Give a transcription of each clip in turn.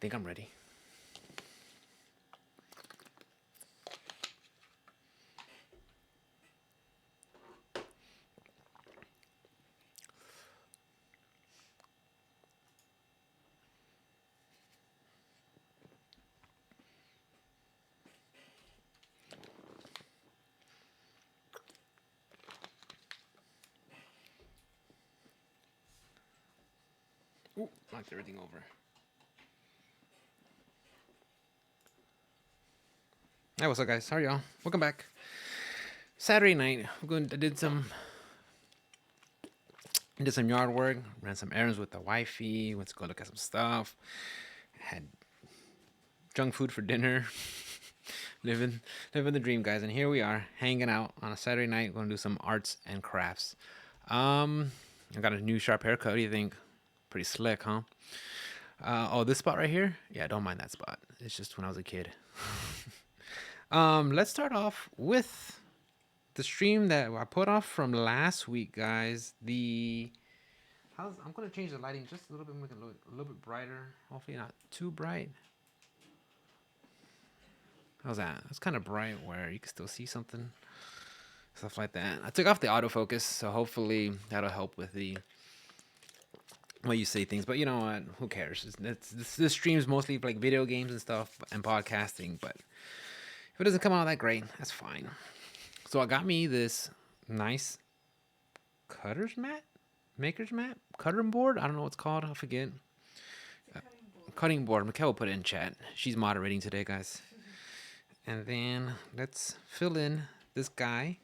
think I'm ready. Ooh, knocked everything over. Hey, what's up, guys? How are y'all? Welcome back. Saturday night, I did some yard work, ran some errands with the wifey, went to go look at some stuff, had junk food for dinner, living the dream, guys. And here we are, hanging out on a Saturday night, going to do some arts and crafts. I got a new sharp haircut. What do you think? Pretty slick, huh? Oh, this spot right here? Yeah, I don't mind that spot. It's just when I was a kid. Let's start off with the stream that I put off from last week, guys. I'm gonna change the lighting just a little bit, make it look a little bit brighter. Hopefully not too bright. How's that? It's kind of bright where you can still see something, stuff like that. I took off the autofocus, so hopefully that'll help with the way you say things. But you know what? Who cares? This stream's mostly like video games and stuff and podcasting. But if it doesn't come out that great, that's fine. So I got me this nice maker's mat, cutting board. I don't know what it's called. I forget. Cutting board. Mikkel will put it in chat. She's moderating today, guys. And then let's fill in this guy's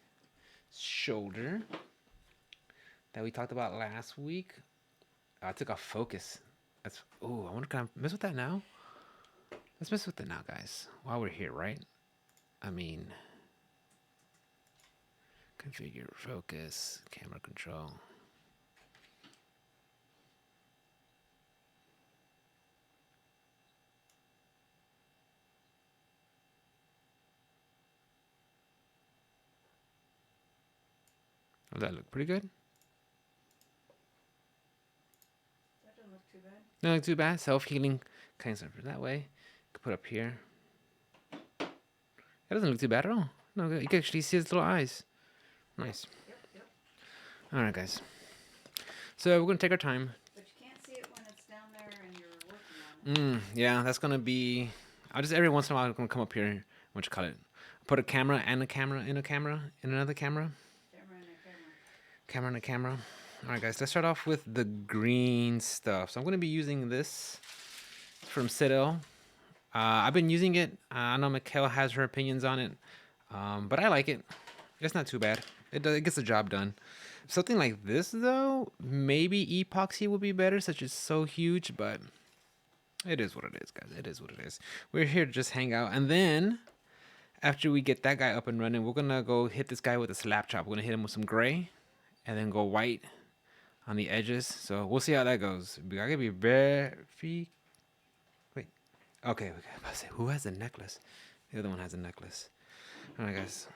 shoulder that we talked about last week. I took off focus. I wonder, can I mess with that now? Let's mess with it now, guys. While we're here, right? I mean, configure focus, camera control. Does that look pretty good? That doesn't look too bad. Not look too bad. Self-healing kind of stuff that way. Could put up here. That doesn't look too bad at all. No, you can actually see his little eyes. Nice. Yep. All right, guys. So we're gonna take our time. But you can't see it when it's down there and you're working on it. Yeah, that's gonna be. I'll just every once in a while I'm gonna come up here. What you call it? Put a camera and a camera in a camera in another camera. Camera and a camera. All right, guys. Let's start off with the green stuff. So I'm gonna be using this from Citadel. I've been using it. I know Mikkel has her opinions on it, but I like it. It's not too bad. It gets the job done. Something like this, though, maybe epoxy would be better, such as so huge, but it is what it is, guys. It is what it is. We're here to just hang out. And then, after we get that guy up and running, we're going to go hit this guy with a slap chop. We're going to hit him with some gray and then go white on the edges. So we'll see how that goes. I got to be very... Wait. Okay. I say, who has a necklace? The other one has a necklace. All right, guys.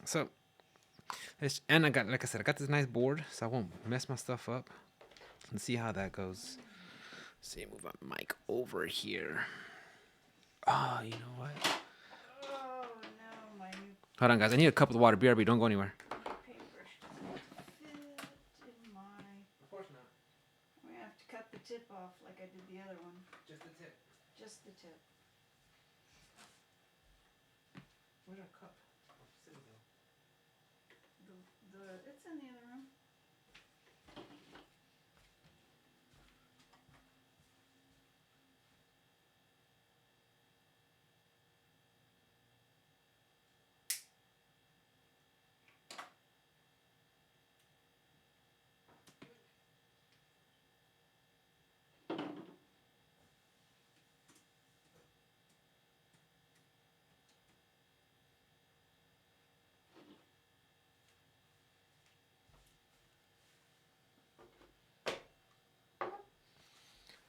So... And I got, like I said, I got this nice board, so I won't mess my stuff up. Let's see how that goes. Let's see, move my mic over here. Oh, you know what? Oh no, my new Hold on, guys. I need a cup of water. BRB, don't go anywhere. paintbrush doesn't fit in my... Of course not. I'm going to have to cut the tip off like I did the other one. Just the tip. Just the tip. Where's our cup? It's in the other room.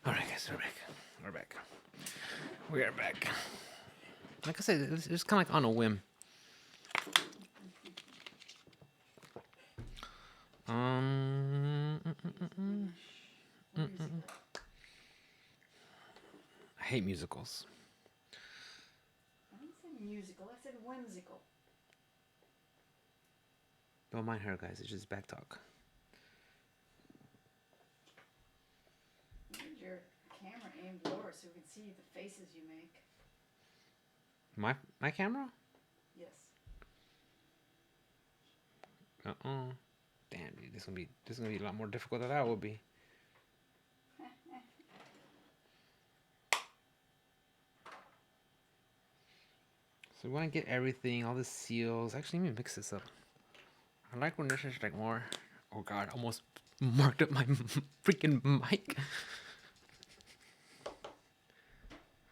All right, guys, we're back. We are back. Like I said, it's kind of like on a whim. hate musicals. I didn't say musical. I said whimsical. Don't mind her, guys. It's just back talk. You need your camera aimed lower so we can see the faces you make. My camera? Yes. Damn, dude, this is gonna be a lot more difficult than that would be. So we want to get everything, all the seals. Actually, let me mix this up. I like when this is like more. Oh god, almost marked up my freaking mic.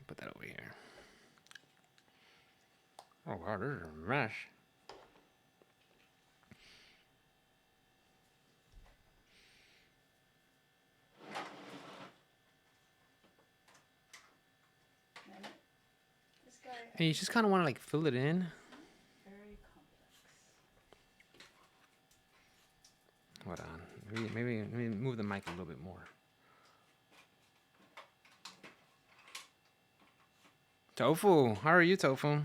Put that over here. Oh god, this is a mess. Man, this guy. And you just kind of want to like fill it in. Very complex. Hold on. Maybe move the mic a little bit more. Tofu, how are you, Tofu? You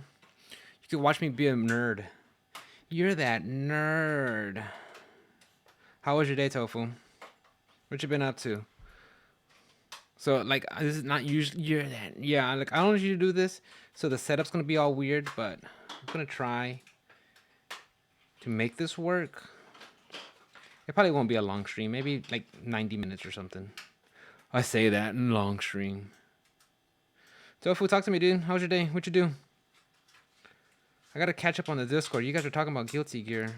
could watch me be a nerd. You're that nerd. How was your day, Tofu? What you been up to? So, like, this is not usually, you're that, yeah, like, I don't usually do this, so the setup's gonna be all weird, but I'm gonna try to make this work. It probably won't be a long stream, maybe like 90 minutes or something. I say that in long stream. Tofu, talk to me, dude. How was your day? What you do? I gotta catch up on the Discord. You guys are talking about Guilty Gear.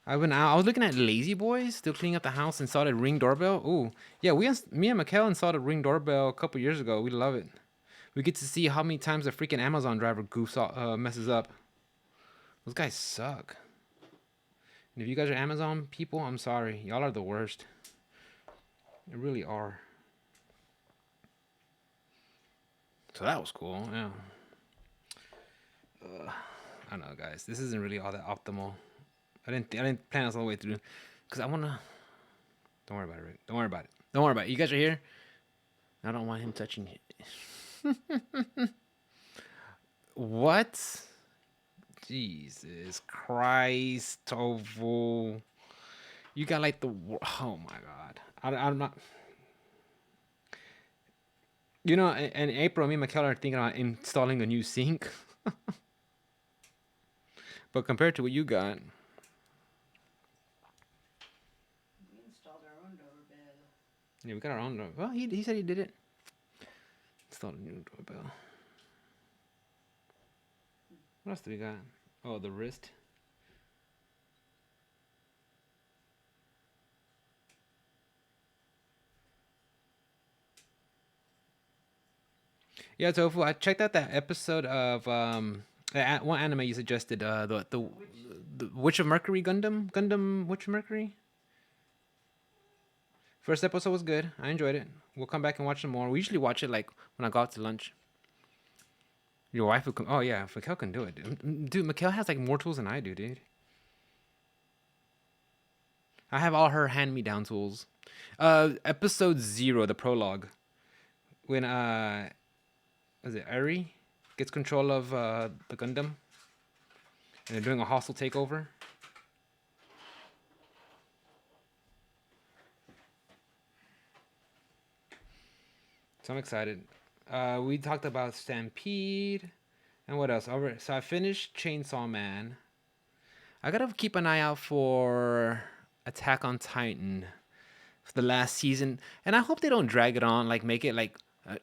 I was looking at Lazy Boys, still cleaning up the house, installed a Ring doorbell. Ooh, yeah, me and Mikkel installed a Ring doorbell a couple years ago. We love it. We get to see how many times the freaking Amazon driver messes up. Those guys suck. And if you guys are Amazon people, I'm sorry. Y'all are the worst. You really are. So that was cool, yeah. I don't know, guys. This isn't really all that optimal. I didn't plan this all the way through, cause I wanna. Don't worry about it, Rick. Don't worry about it. Don't worry about it. You guys are here. I don't want him touching it. What? Jesus Christ, Tofu. You got like the. Oh my God. I'm not. You know, in April, me and Mikkel are thinking about installing a new sink. But compared to what you got. We installed our own doorbell. Yeah, we got our own doorbell. Well, he said he did it. Installed a new doorbell. What else do we got? Oh, the wrist. Yeah, Tofu, I checked out that episode of one anime you suggested, the Witch of Mercury Gundam Witch of Mercury. First episode was good. I enjoyed it. We'll come back and watch some more. We usually watch it like when I go out to lunch. Your wife will come. Oh yeah, Mikkel can do it, dude. Mikkel has like more tools than I do, dude. I have all her hand-me-down tools. Episode 0, the prologue, when is it Eri gets control of the Gundam, and they're doing a hostile takeover. So I'm excited. We talked about Stampede, and what else? Alright, so I finished Chainsaw Man. I gotta keep an eye out for Attack on Titan for the last season, and I hope they don't drag it on, like make it like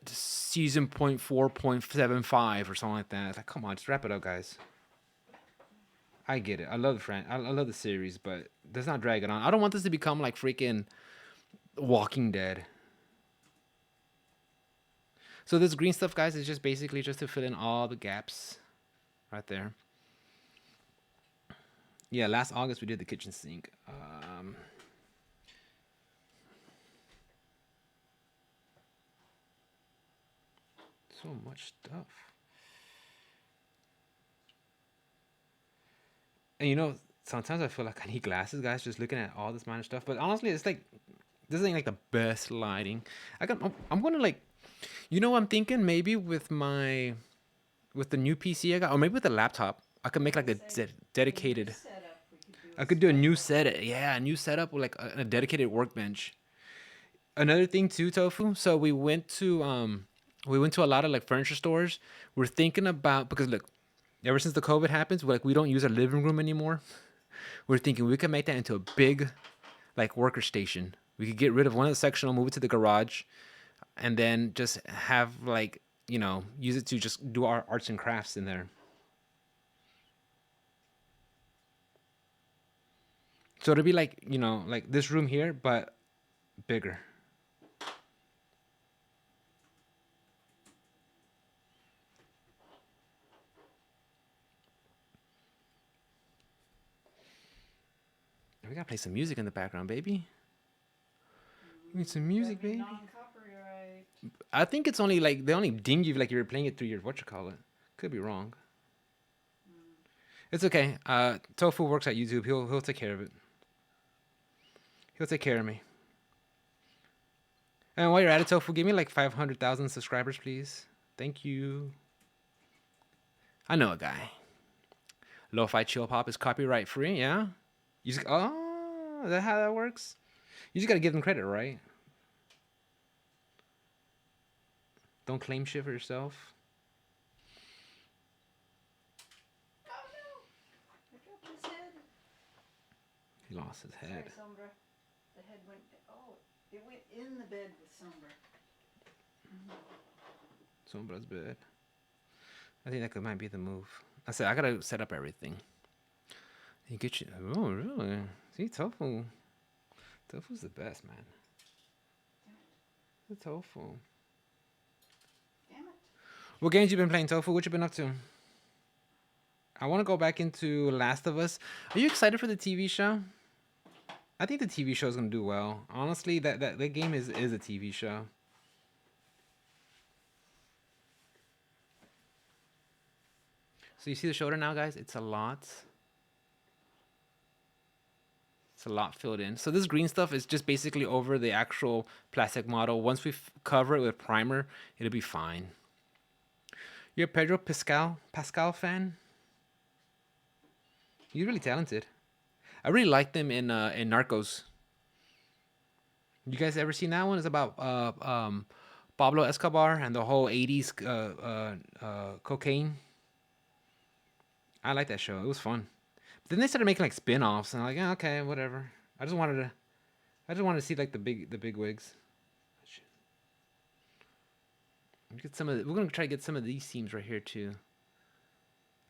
season 0.4.75 or something like that. It's like, come on, just wrap it up, guys. I get it. I love the I love the series, but let's not drag it on. I don't want this to become like freaking Walking Dead. So this green stuff, guys, is just basically just to fill in all the gaps right there. Yeah, last August we did the kitchen sink. So much stuff. And you know, sometimes I feel like I need glasses, guys, just looking at all this minor stuff. But honestly, it's like, this ain't like the best lighting. I'm gonna like, You know what I'm thinking? Maybe with the new PC I got, or maybe with the laptop, I could make like a dedicated. Setup, we could do I a could do a new special. set. Yeah, a new setup with like a dedicated workbench. Another thing too, Tofu. So we went to a lot of like furniture stores. We're thinking about, because look, ever since the COVID happens, we don't use our living room anymore. We're thinking we could make that into a big like worker station. We could get rid of one of the sectional, move it to the garage, and then just have like, use it to just do our arts and crafts in there. So it'll be like, like this room here, but bigger. We gotta play some music in the background, baby. We need some music, baby. Non-copyright. I think it's only like they only ding you like you're playing it through your whatchamacallit. Could be wrong. It's okay. Tofu works at YouTube. He'll take care of it. He'll take care of me. And while you're at it, Tofu, give me like 500,000 subscribers, please. Thank you. I know a guy. Lo-fi chill pop is copyright free. Yeah. Is that how that works? You just gotta give them credit, right? Don't claim shit for yourself. Oh no! I dropped his head. He lost his head. Sorry, Sombra. The head went. Oh, it went in the bed with Sombra. Sombra's bed. I think might be the move. I said I gotta set up everything. You get you. Oh, really? See, Tofu. Tofu's the best, man. The Tofu. Damn it. What games you been playing, Tofu? What you been up to? I want to go back into Last of Us. Are you excited for the TV show? I think the TV show is gonna do well. Honestly, that game is a TV show. So you see the shoulder now, guys? It's a lot. It's a lot filled in. So this green stuff is just basically over the actual plastic model. Once we cover it with primer, it'll be fine. You're a Pedro Pascal fan? You're really talented. I really like them in Narcos. You guys ever seen that one? It's about Pablo Escobar and the whole 80s cocaine. I like that show. It was fun. But then they started making like spin-offs, and I'm like, yeah, okay, whatever. I just wanted to see like the big wigs. We're gonna try to get some of these seams right here too.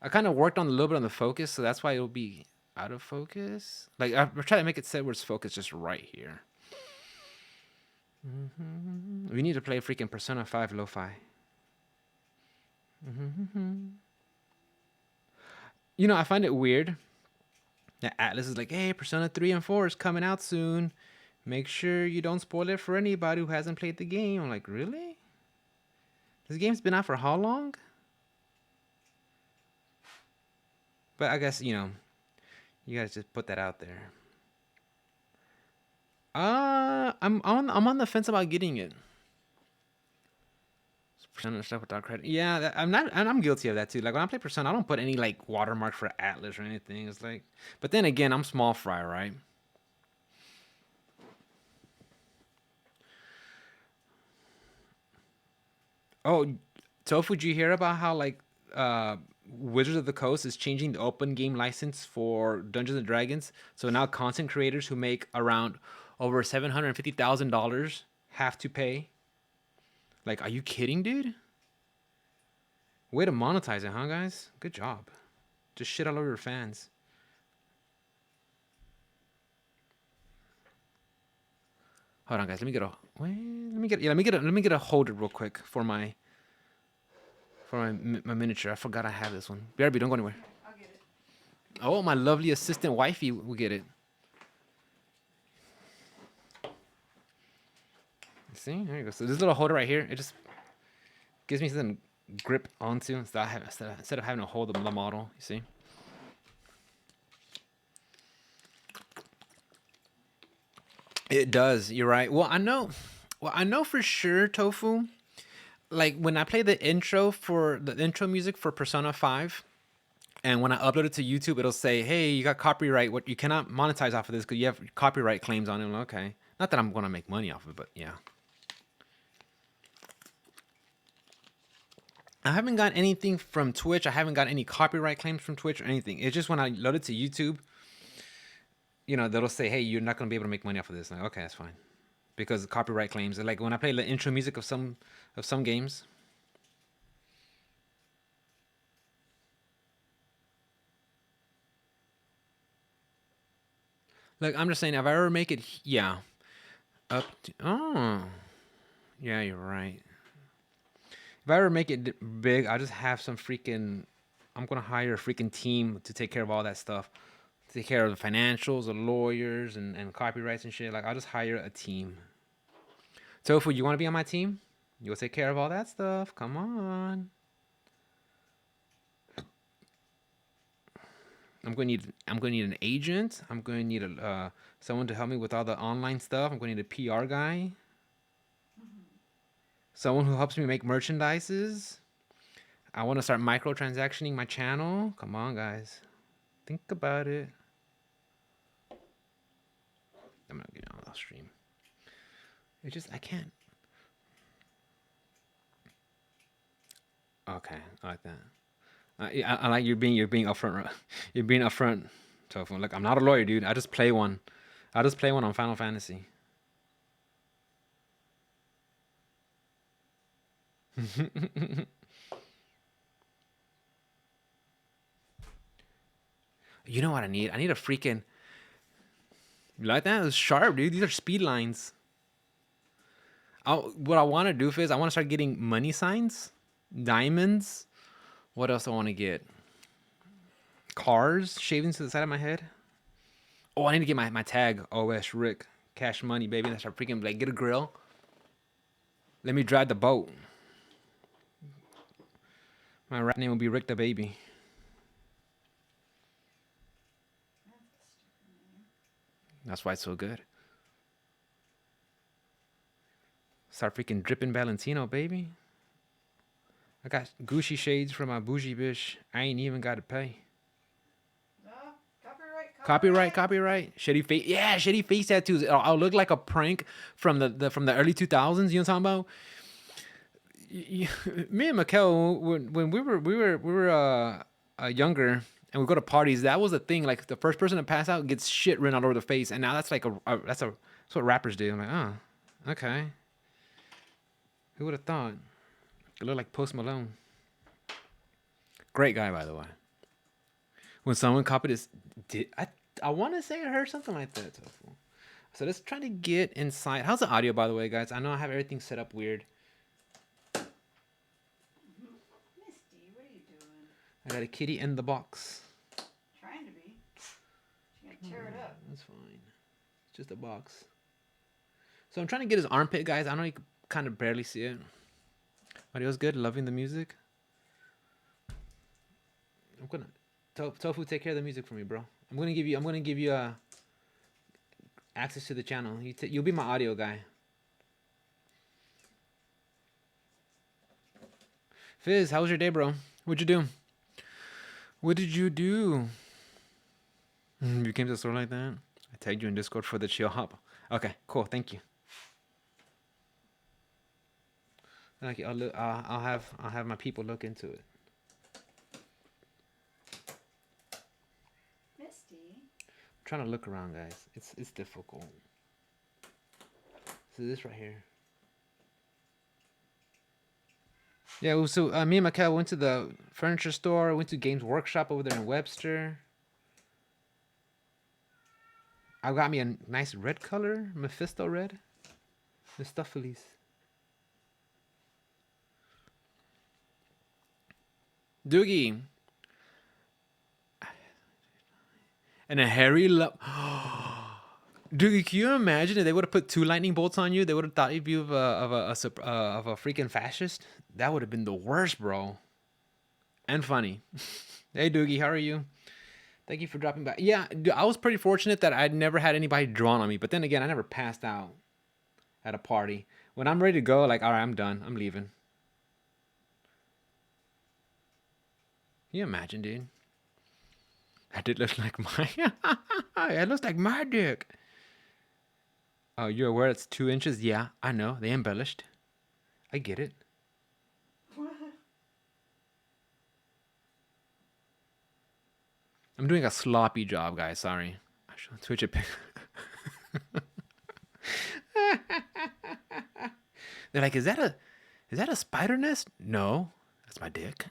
I kind of worked on a little bit on the focus, so that's why it'll be out of focus. Like I'm trying to make it set where it's focused just right here. We need to play freaking Persona 5 Lo-Fi. I find it weird that Atlas is like, hey, Persona 3 and 4 is coming out soon. Make sure you don't spoil it for anybody who hasn't played the game. I'm like, really? This game's been out for how long? But I guess, you guys just put that out there. I'm on the fence about getting it. Persona stuff without credit. Yeah, I'm guilty of that too. Like when I play Persona, I don't put any like watermark for Atlas or anything. It's like, but then again, I'm small fry, right? Oh, Tofu, did you hear about how like Wizards of the Coast is changing the open game license for Dungeons and Dragons? So now content creators who make around over $750,000 have to pay. Like, are you kidding, dude? Way to monetize it, huh, guys? Good job. Just shit all over your fans. Hold on, guys. Let me get a holder real quick for my miniature. I forgot I have this one. BRB, don't go anywhere. I'll get it. Oh, my lovely assistant wifey will get it. See, there you go. So this little holder right here, it just gives me some grip onto instead of having to hold the model. You see. It does. You're right. Well, I know for sure, Tofu. like when I play the intro music for Persona 5, and when I upload it to YouTube, it'll say, "Hey, you got copyright. What you cannot monetize off of this because you have copyright claims on it." I'm like, okay, not that I'm gonna make money off of it, but yeah. I haven't got anything from Twitch. I haven't got any copyright claims from Twitch or anything. It's just when I load it to YouTube, they'll say, "Hey, you're not gonna be able to make money off of this." I'm like, okay, that's fine, because of copyright claims. Like when I play the intro music of some games. Like I'm just saying, if I ever make it, yeah, oh, yeah, you're right. If I ever make it big, I'll just have some freaking. I'm gonna hire a freaking team to take care of all that stuff, take care of the financials, the lawyers, and copyrights and shit. Like I'll just hire a team. Tofu, you want to be on my team? You'll take care of all that stuff. Come on. I'm gonna need an agent. I'm gonna need someone to help me with all the online stuff. I'm gonna need a PR guy. Someone who helps me make merchandises. I want to start microtransactioning my channel. Come on, guys. Think about it. I'm not getting on the stream. It's just I can't. Okay, I like that. I like you're being upfront. You're being upfront. So look, I'm not a lawyer, dude. I just play one. I just play one on Final Fantasy. You know what I need? I need a freaking. You like that? It's sharp, dude. These are speed lines. What I want to do is I want to start getting money signs, diamonds. What else I want to get? Cars shaving to the side of my head. Oh, I need to get my tag. OS Rick. Cash money, baby. That's our freaking like get a grill. Let me drive the boat. My rap name will be Rick the Baby. That's why it's so good. Start freaking dripping Valentino, baby. I got Gucci shades for my bougie bitch. I ain't even got to pay. No, copyright. Copyright. Shitty face. Yeah, shitty face tattoos. I'll look like a prank from the early 2000s. You know what I'm talking about? Me and Mikkel, when we were younger and we go to parties, that was the thing. Like the first person to pass out gets shit written all over the face, and now that's like that's what rappers do. I'm like, oh, okay. Who would have thought? It looked like Post Malone. Great guy, by the way. When someone copied his, I want to say I heard something like that. So let's try to get inside. How's the audio, by the way, guys? I know I have everything set up weird. Misty, what are you doing? I got a kitty in the box. Trying to be. She's gonna tear it up. That's fine. It's just a box. So I'm trying to get his armpit, guys. I know you can kind of barely see it. Audio's good. Loving the music. I'm gonna Tofu, take care of the music for me, bro. I'm gonna give you access to the channel. You'll be my audio guy. Fizz, how was your day, bro? What'd you do? What did you do? You came to the store like that? I tagged you in Discord for the chill hop. Okay, cool. Thank you. Okay, I'll have my people look into it. Misty. I'm trying to look around, guys. It's difficult. So this right here. Yeah, so me and Mikhail went to the furniture store, went to Games Workshop over there in Webster. I got me a nice red color, Mephisto red. Mephistopheles. Doogie. And a hairy Doogie, can you imagine if they would have put 2 lightning bolts on you? They would have thought you of a freaking fascist. That would have been the worst, bro. And funny. Hey, Doogie, how are you? Thank you for dropping by. Yeah, I was pretty fortunate that I'd never had anybody drawn on me. But then again, I never passed out at a party. When I'm ready to go, like, all right, I'm done. I'm leaving. you imagine, dude? That did look like my. It looks like my dick. Oh, you're aware it's 2 inches? Yeah, I know. They embellished. I get it. I'm doing a sloppy job, guys. Sorry. I should switch it. They're like, is that a spider nest? No, that's my dick.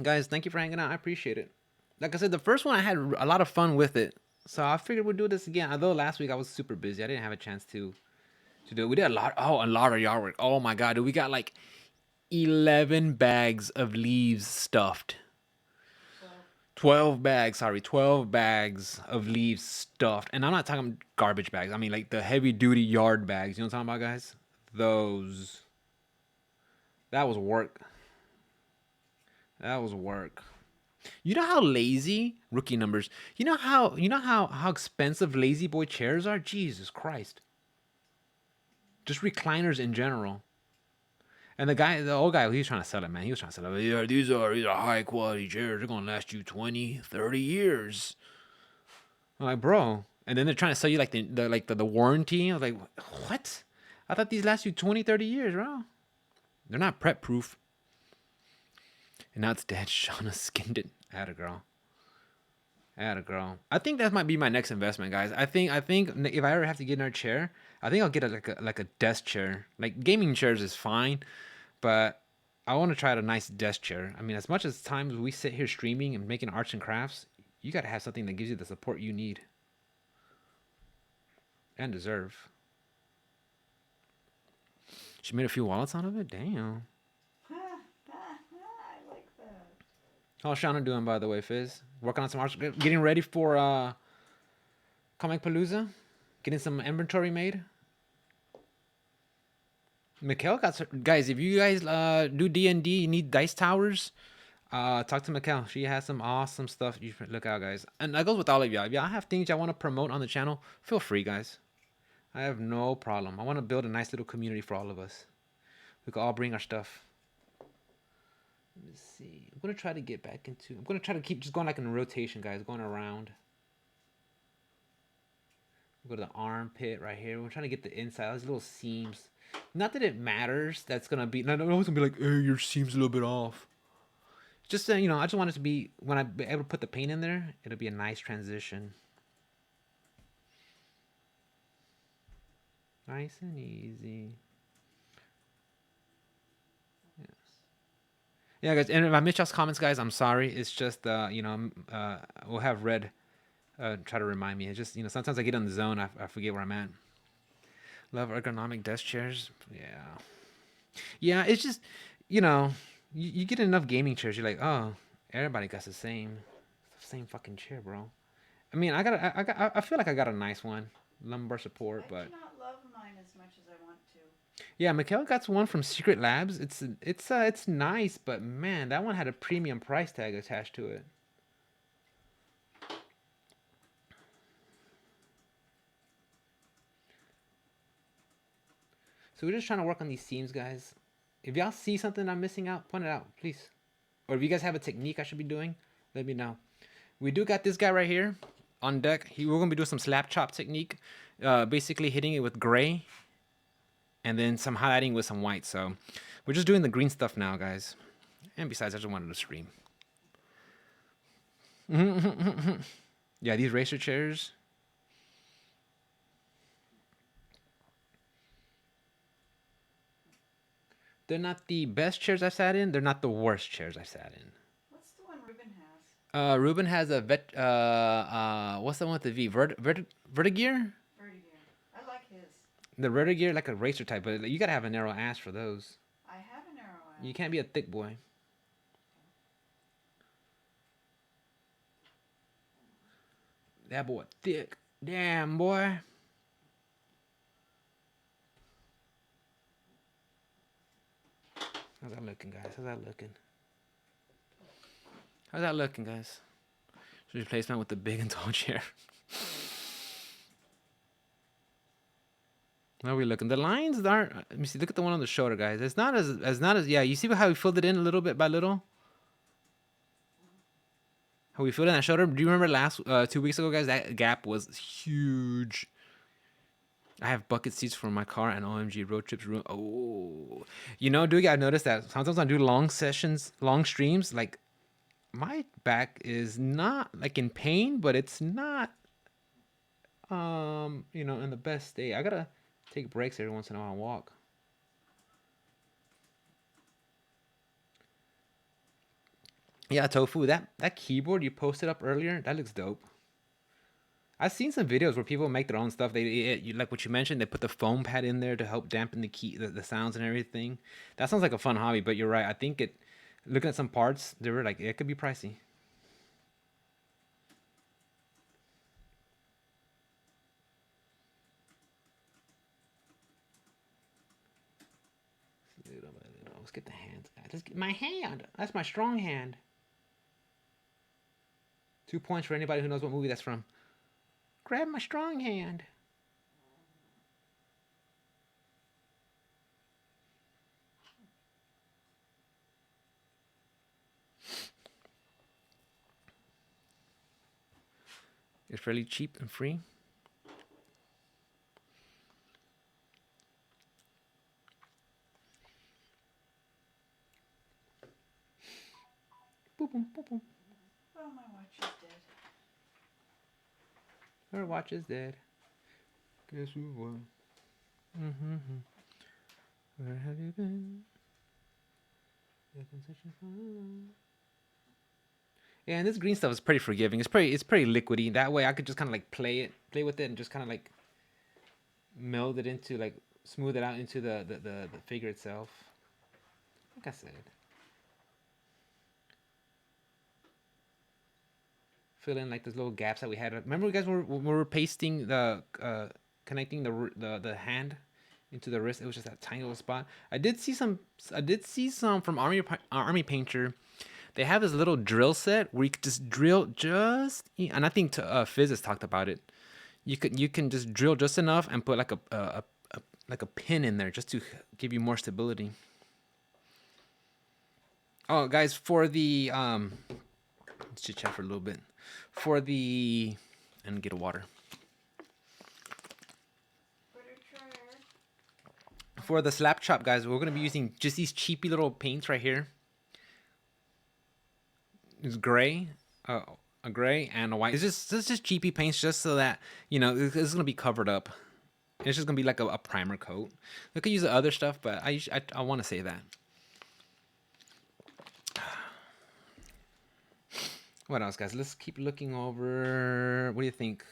Guys, thank you for hanging out. I appreciate it. Like I said, the first one I had a lot of fun with it, so I figured we'd do this again. Although last week I was super busy, I didn't have a chance to do it. We did a lot. Oh, a lot of yard work. Oh my god, dude, we got like 11 bags of leaves stuffed. 12 bags, sorry, 12 bags of leaves stuffed. And I'm not talking garbage bags. I mean like the heavy duty yard bags. You know what I'm talking about, guys? Those. That was work. That was work. You know how lazy rookie numbers. You know how expensive lazy boy chairs are? Jesus Christ. Just recliners in general. And the old guy, he was trying to sell it, man. He was trying to sell it. Yeah, these are high quality chairs. They're gonna last you 20, 30 years. I'm like, bro. And then they're trying to sell you like the warranty. I was like, what? I thought these last you 20, 30 years, bro. They're not prep proof. And now it's dead. Shauna skinned it. Atta girl. I think that might be my next investment, guys. I think if I ever have to get another chair, I think I'll get like a desk chair. Like gaming chairs is fine, but I want to try out a nice desk chair. I mean, as much as times we sit here streaming and making arts and crafts, you got to have something that gives you the support you need and deserve. She made a few wallets out of it. Damn. I like that. How's Shauna doing, by the way, Fizz? Working on some arts, getting ready for Comic Palooza, getting some inventory made. Mikkel got guys. If you guys do D&D, you need dice towers. Talk to Mikkel. She has some awesome stuff. You should look out, guys. And that goes with all of y'all. If y'all have things y'all want to promote on the channel, feel free, guys. I have no problem. I want to build a nice little community for all of us. We can all bring our stuff. Let me see. I'm gonna try to get back into. I'm gonna try to keep just going like in a rotation, guys. Going around. We'll go to the armpit right here. We're trying to get the inside. Those little seams. Not that it matters. That's gonna be. No, no, it's gonna be like, hey, your seam's a little bit off. Just you know, I just want it to be when I be able to put the paint in there. It'll be a nice transition. Nice and easy. Yes. Yeah, guys. And if I missed y'all's comments, guys, I'm sorry. It's just you know, we'll have Red try to remind me. It's just, you know, sometimes I get on the zone. I forget where I'm at. Love ergonomic desk chairs. Yeah. Yeah, it's just, you know, you get enough gaming chairs, you're like, oh, everybody got the same fucking chair, bro. I mean, I feel like I got a nice one, lumbar support, but I do not love mine as much as I want to. yeah, Mikhail got one from Secret Labs. It's nice, but man, that one had a premium price tag attached to it. So we're just trying to work on these seams, guys. If y'all see something I'm missing out, point it out, please. Or if you guys have a technique I should be doing, let me know. We do got this guy right here on deck. We're going to be doing some slap chop technique. Basically hitting it with gray. And then some highlighting with some white. So we're just doing the green stuff now, guys. And besides, I just wanted to stream. Yeah, these racer chairs. They're not the best chairs I've sat in. They're not the worst chairs I've sat in. What's the one Ruben has? Ruben has a what's the one with the V? Vertigear? Vertigear. I like his. The Vertigear, like a racer type, but you gotta have a narrow ass for those. I have a narrow ass. You can't be a thick boy. That boy thick. Damn, boy. How's that looking, guys? How's that looking? How's that looking, guys? Should replace mine with the big and tall chair. How are we looking? The lines aren't. Let me see. Look at the one on the shoulder, guys. It's not as. Yeah, you see how we filled it in a little bit by little. How we filled in that shoulder. Do you remember last 2 weeks ago, guys? That gap was huge. I have bucket seats for my car and OMG road trips. Oh, you know, dude, I noticed that sometimes I do long sessions, long streams. Like my back is not like in pain, but it's not, you know, in the best state. I gotta take breaks every once in a while and walk. Yeah, Tofu, that keyboard you posted up earlier, that looks dope. I've seen some videos where people make their own stuff. Like what you mentioned, they put the foam pad in there to help dampen the sounds and everything. That sounds like a fun hobby, but you're right. I think looking at some parts, they were like, it could be pricey. Little by little. Let's get the hands. Let's get my hand. That's my strong hand. 2 points for anybody who knows what movie that's from. Grab my strong hand. It's fairly cheap and free. Boop, boom, boop, boom. Oh, my watch is dead. Her watch is dead. Guess who won? Mm-hmm. Where have you been? Yeah, and this green stuff is pretty forgiving. It's pretty liquidy. That way I could just kind of like play with it and just kind of like meld it into, like, smooth it out into the figure itself. Like I said. Fill in like those little gaps that we had. Remember, you guys were pasting connecting the hand into the wrist. It was just that tiny little spot. I did see some from Army Painter. They have this little drill set where you could just drill and I think Fizz has talked about it. You can just drill just enough and put like a pin in there just to give you more stability. Oh, guys, for the let's chit chat for a little bit. And get a water. For the slap chop, guys, we're gonna be using just these cheapy little paints right here. It's gray, a gray and a white. It's just cheapy paints, just so that, you know, it's gonna be covered up. It's just gonna be like a primer coat. We could use the other stuff, but I want to say that. What else, guys? Let's keep looking over. What do you think?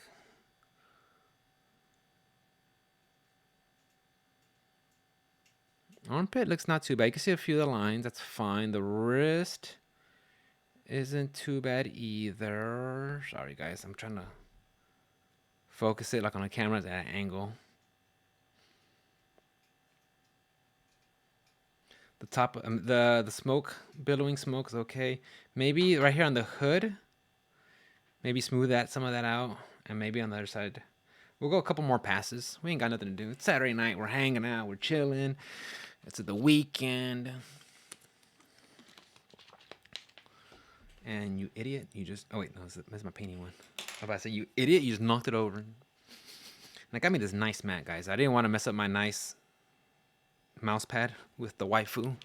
Armpit looks not too bad. You can see a few of the lines. That's fine. The wrist isn't too bad either. Sorry, guys. I'm trying to focus it like on a camera at an angle. The top, the smoke, billowing smoke is okay. Maybe right here on the hood, maybe smooth some of that out, and maybe on the other side. We'll go a couple more passes. We ain't got nothing to do. It's Saturday night. We're hanging out. We're chilling. It's the weekend. And you idiot, you just... Oh, wait, no, that's my painting one. I was about to say, you idiot, you just knocked it over. And I got me this nice mat, guys. I didn't want to mess up my nice mouse pad with the waifu.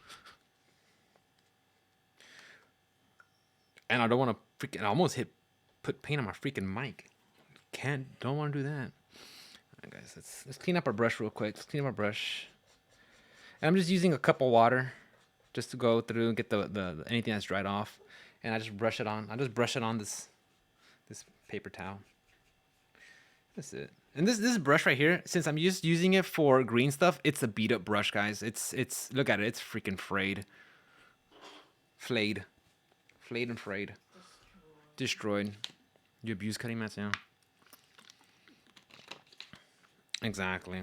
And I don't want to freaking... I almost put paint on my freaking mic. Don't want to do that. All right, guys, let's clean up our brush real quick. Let's clean up our brush. And I'm just using a cup of water just to go through and get the anything that's dried off. And I just brush it on. I just brush it on this paper towel. That's it. And this brush right here, since I'm just using it for green stuff, it's a beat up brush, guys. It's look at it. It's freaking frayed. Flayed and frayed. Destroyed. You abuse cutting mats, yeah. Exactly.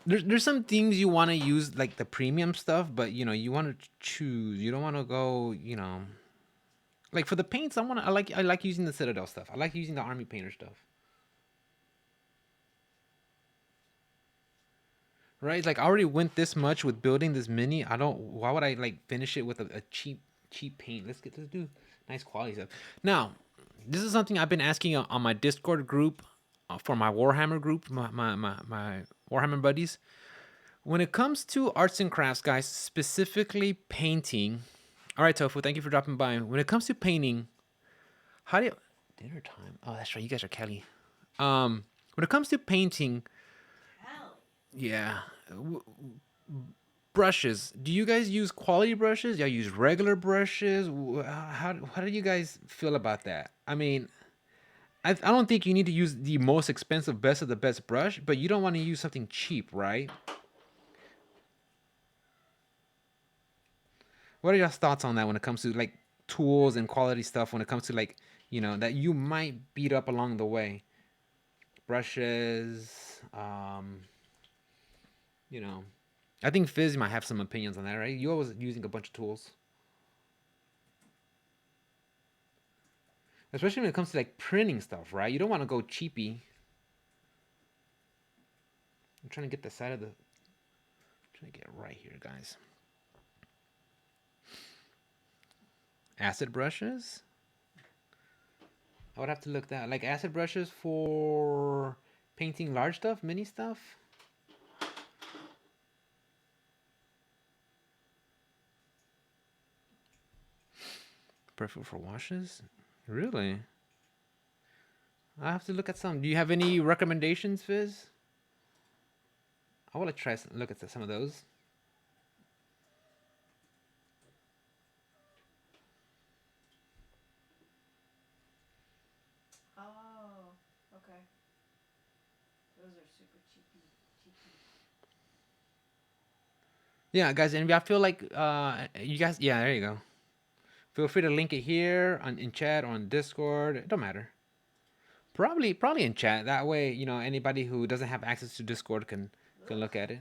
There's some things you want to use, like the premium stuff, but you know, you want to choose. You don't want to go, you know, like for the paints. I like using the Citadel stuff. I like using the Army Painter stuff. right? Like I already went this much with building this mini. I don't. Why would I like finish it with a cheap paint? Let's do nice quality stuff. Now, this is something I've been asking on my Discord group for my Warhammer group, my Warhammer buddies. When it comes to arts and crafts, guys, specifically painting. All right, Tofu, thank you for dropping by. When it comes to painting, how do you dinner time? Oh, that's right. You guys are Kelly. When it comes to painting, Hell. yeah, brushes. Do you guys use quality brushes? Y'all use regular brushes? How do you guys feel about that? I mean, I don't think you need to use the most expensive, best of the best brush, but you don't want to use something cheap, right? What are your thoughts on that when it comes to like tools and quality stuff? When it comes to like that you might beat up along the way, brushes, you know. I think Fizz might have some opinions on that, right? You always using a bunch of tools, especially when it comes to like printing stuff, right? You don't want to go cheapy. I'm trying to get the side of the. Trying to get it right here, guys. Acid brushes. I would have to look that like acid brushes for painting large stuff, mini stuff. Perfect for washes? Really? I have to look at some. Do you have any recommendations, Fizz? I want to try look at some of those. Oh, okay. Those are super cheapy. Yeah, guys, and I feel like you guys. Yeah, there you go. Feel free to link it here in chat or on Discord. It don't matter. Probably in chat. That way, anybody who doesn't have access to Discord can look at it.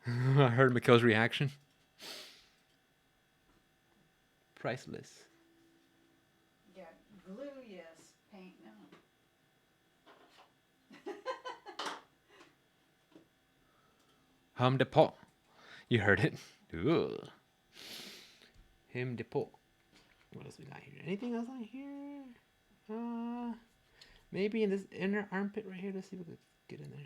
I heard Mikhail's reaction. Priceless. Yeah, glue, yes. Paint, no. Hum de pot. You heard it. Ooh. Him de pot. What else we got here? Anything else on here? Maybe in this inner armpit right here. Let's see if we can get in there.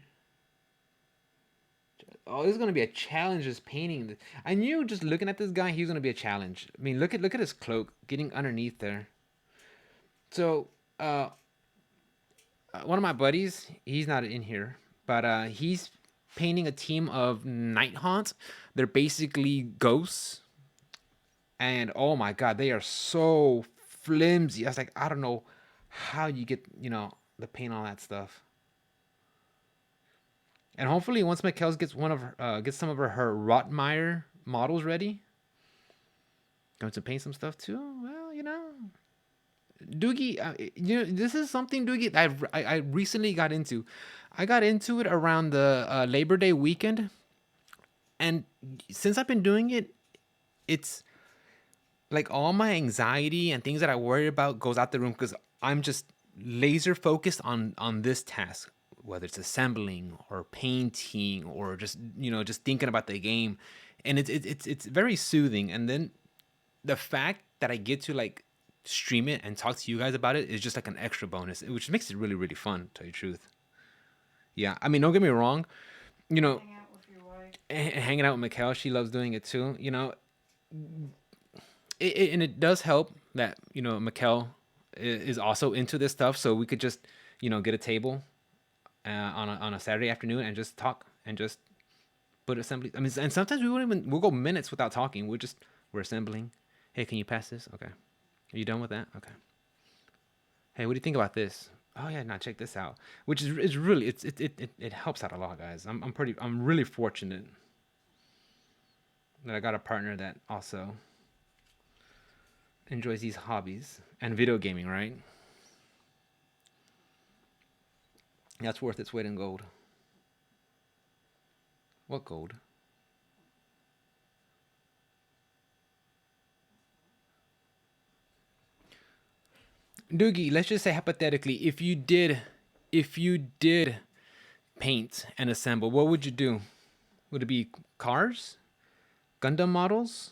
Oh, this is gonna be a challenge. Just painting. I knew just looking at this guy, he was gonna be a challenge. I mean, look at his cloak getting underneath there. So, one of my buddies, he's not in here, but he's painting a team of night haunts. They're basically ghosts, and oh my god, they are so flimsy. I was like, I don't know how you get the paint on that stuff. And hopefully, once Mikkel gets gets some of her Rotmeyer models ready, going to paint some stuff too. Well, Doogie, this is something Doogie I recently got into. I got into it around the Labor Day weekend, and since I've been doing it, it's like all my anxiety and things that I worry about goes out the room because I'm just laser focused on this task, whether it's assembling or painting or just just thinking about the game, and it's very soothing. And then the fact that I get to like stream it and talk to you guys about it is just like an extra bonus, which makes it really really fun. To tell you the truth, yeah. I mean, don't get me wrong. You know, Hang out with your wife. hanging out with Mikhail, she loves doing it too. And it does help that Mikhail is also into this stuff, so we could just get a table on a Saturday afternoon and just talk and just put assembly. I mean, and sometimes we'll go minutes without talking. We're assembling. Hey, can you pass this? Okay. Are you done with that? Okay. Hey, what do you think about this? Oh yeah, now check this out. Which is really it helps out a lot, guys. I'm really fortunate that I got a partner that also enjoys these hobbies and video gaming, right? That's worth its weight in gold. What gold? Doogie, let's just say hypothetically, if you did paint and assemble, what would you do? Would it be cars, Gundam models,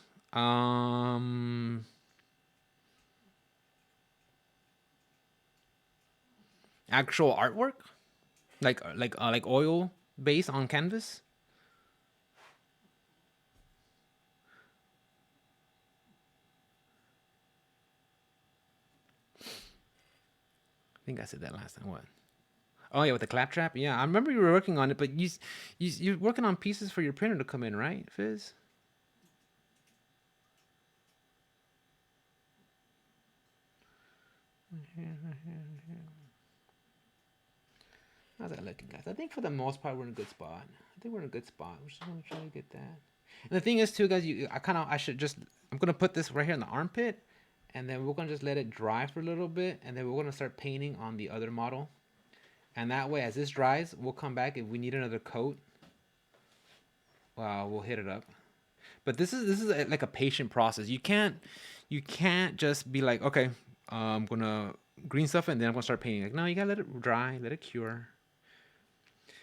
actual artwork, like oil base on canvas? I think I said that last time. What? Oh yeah, with the claptrap. Yeah, I remember you were working on it, but you're working on pieces for your printer to come in, right, Fizz? How's that looking, guys? I think for the most part we're in a good spot. I think we're in a good spot. We're just gonna try to get that. And the thing is too, guys, I'm gonna put this right here in the armpit, and then we're gonna just let it dry for a little bit, and then we're gonna start painting on the other model. And that way, as this dries, we'll come back if we need another coat. We'll hit it up. But this is like a patient process. You can't just be like, okay, I'm gonna green stuff and then I'm gonna start painting. Like, no, you gotta let it dry, let it cure.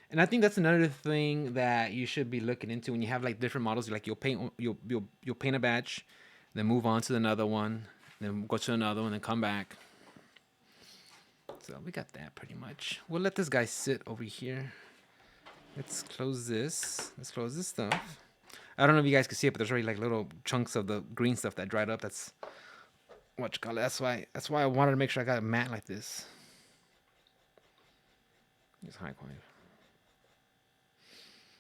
And I think that's another thing that you should be looking into when you have like different models. Like you'll paint a batch, then move on to another one, then go to another one, then come back. So we got that pretty much. We'll let this guy sit over here. Let's close this. Let's close this stuff. I don't know if you guys can see it, but there's already like little chunks of the green stuff that dried up. That's what you call it. That's why I wanted to make sure I got a mat like this. It's high quality.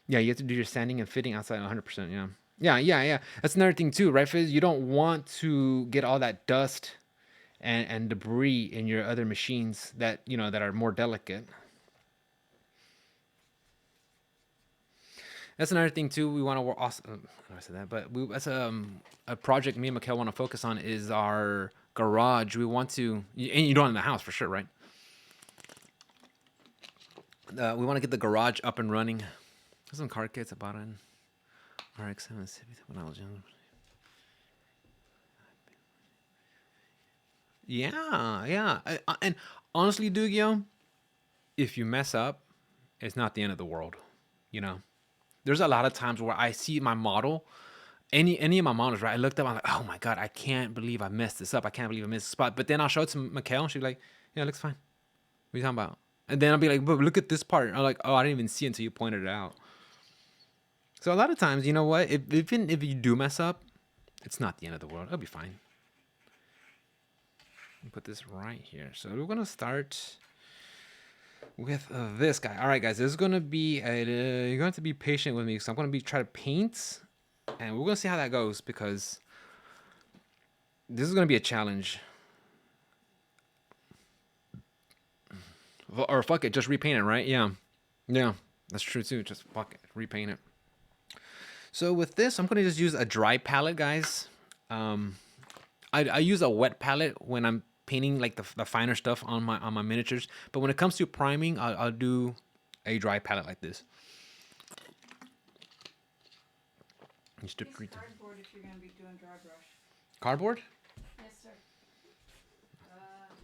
Yeah, you have to do your sanding and fitting outside 100%. Yeah. That's another thing too, right, Fizz? You don't want to get all that dust and debris in your other machines that that are more delicate. That's another thing too. We want to work. Also, I said that, but that's a project me and Mikhail want to focus on is our garage. We want to, and you don't in the house for sure, right? We want to get the garage up and running. There's some card kits I bought in RX-7 when I was young. Yeah. And honestly, Dugio, if you mess up, it's not the end of the world. There's a lot of times where I see my model, any of my models, right? I looked up, I'm like, oh my god, I can't believe I messed this up. I can't believe I missed the spot. But then I'll show it to Mikhail, and she'll be like, yeah, it looks fine. What are you talking about? And then I'll be like, but look at this part. And I'm like, oh, I didn't even see it until you pointed it out. So a lot of times, you know what? Even if you do mess up, it's not the end of the world. It'll be fine. Put this right here. So we're gonna start with this guy. All right, guys, this is gonna be you're going to have to be patient with me. So I'm gonna try to paint, and we're gonna see how that goes because this is gonna be a challenge. Or fuck it, just repaint it, right? Yeah, that's true too. Just fuck it, repaint it. So with this, I'm gonna just use a dry palette, guys. I use a wet palette when I'm painting like the finer stuff on my miniatures, but when it comes to priming, I'll do a dry palette like this. Use cardboard if you're going to be doing dry brush. Cardboard? Yes, sir.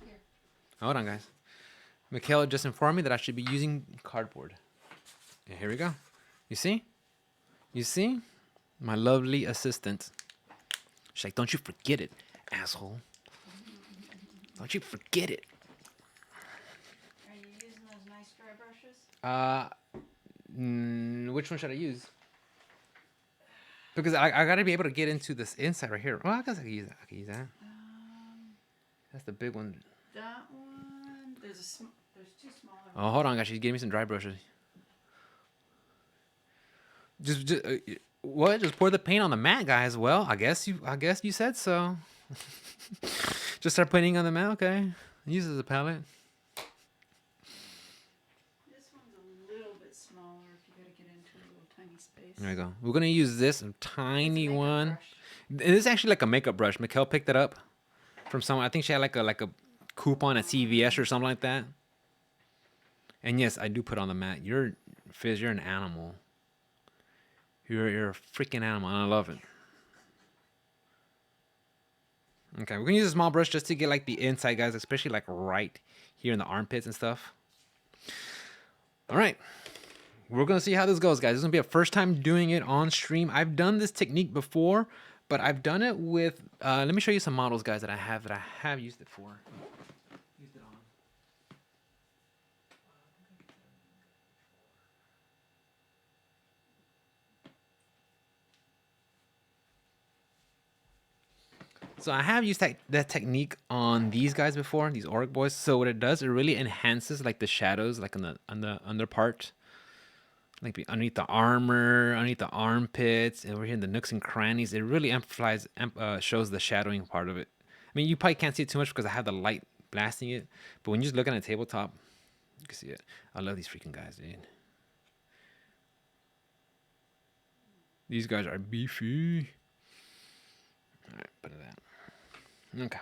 Here. Hold on, guys. Mikhail just informed me that I should be using cardboard. And here we go. You see? My lovely assistant. She's like, don't you forget it, asshole. Don't you forget it. Are you using those nice dry brushes? Which one should I use? Because I gotta be able to get into this inside right here. Well, I guess I can use that. That's the big one. That one. There's two smaller ones. Oh, hold on, guys. She's giving me some dry brushes. Just what? Just pour the paint on the mat, guys. Well, I guess you said so. Just start painting on the mat, okay? Use it as a palette. This one's a little bit smaller if you gotta get into a little tiny space. There we go. We're gonna use this tiny one. It is actually like a makeup brush. Mikhail picked it up from someone. I think she had like a coupon at CVS or something like that. And yes, I do put on the mat. Fizz, you're an animal. You're a freaking animal, and I love it. Okay, we're gonna use a small brush just to get like the inside, guys, especially like right here in the armpits and stuff. All right, we're gonna see how this goes, guys. This is gonna be a first time doing it on stream. I've done this technique before, but I've done it with. Let me show you some models, guys, that I have used it for. Used it on. So I have used that technique on these guys before, these orc boys. So what it does, it really enhances like the shadows, like on the under part, like underneath the armor, underneath the armpits, and over here in the nooks and crannies. It really shows the shadowing part of it. I mean, you probably can't see it too much because I have the light blasting it, but when you just look at a tabletop, you can see it. I love these freaking guys, dude. These guys are beefy. All right, put it that. Okay.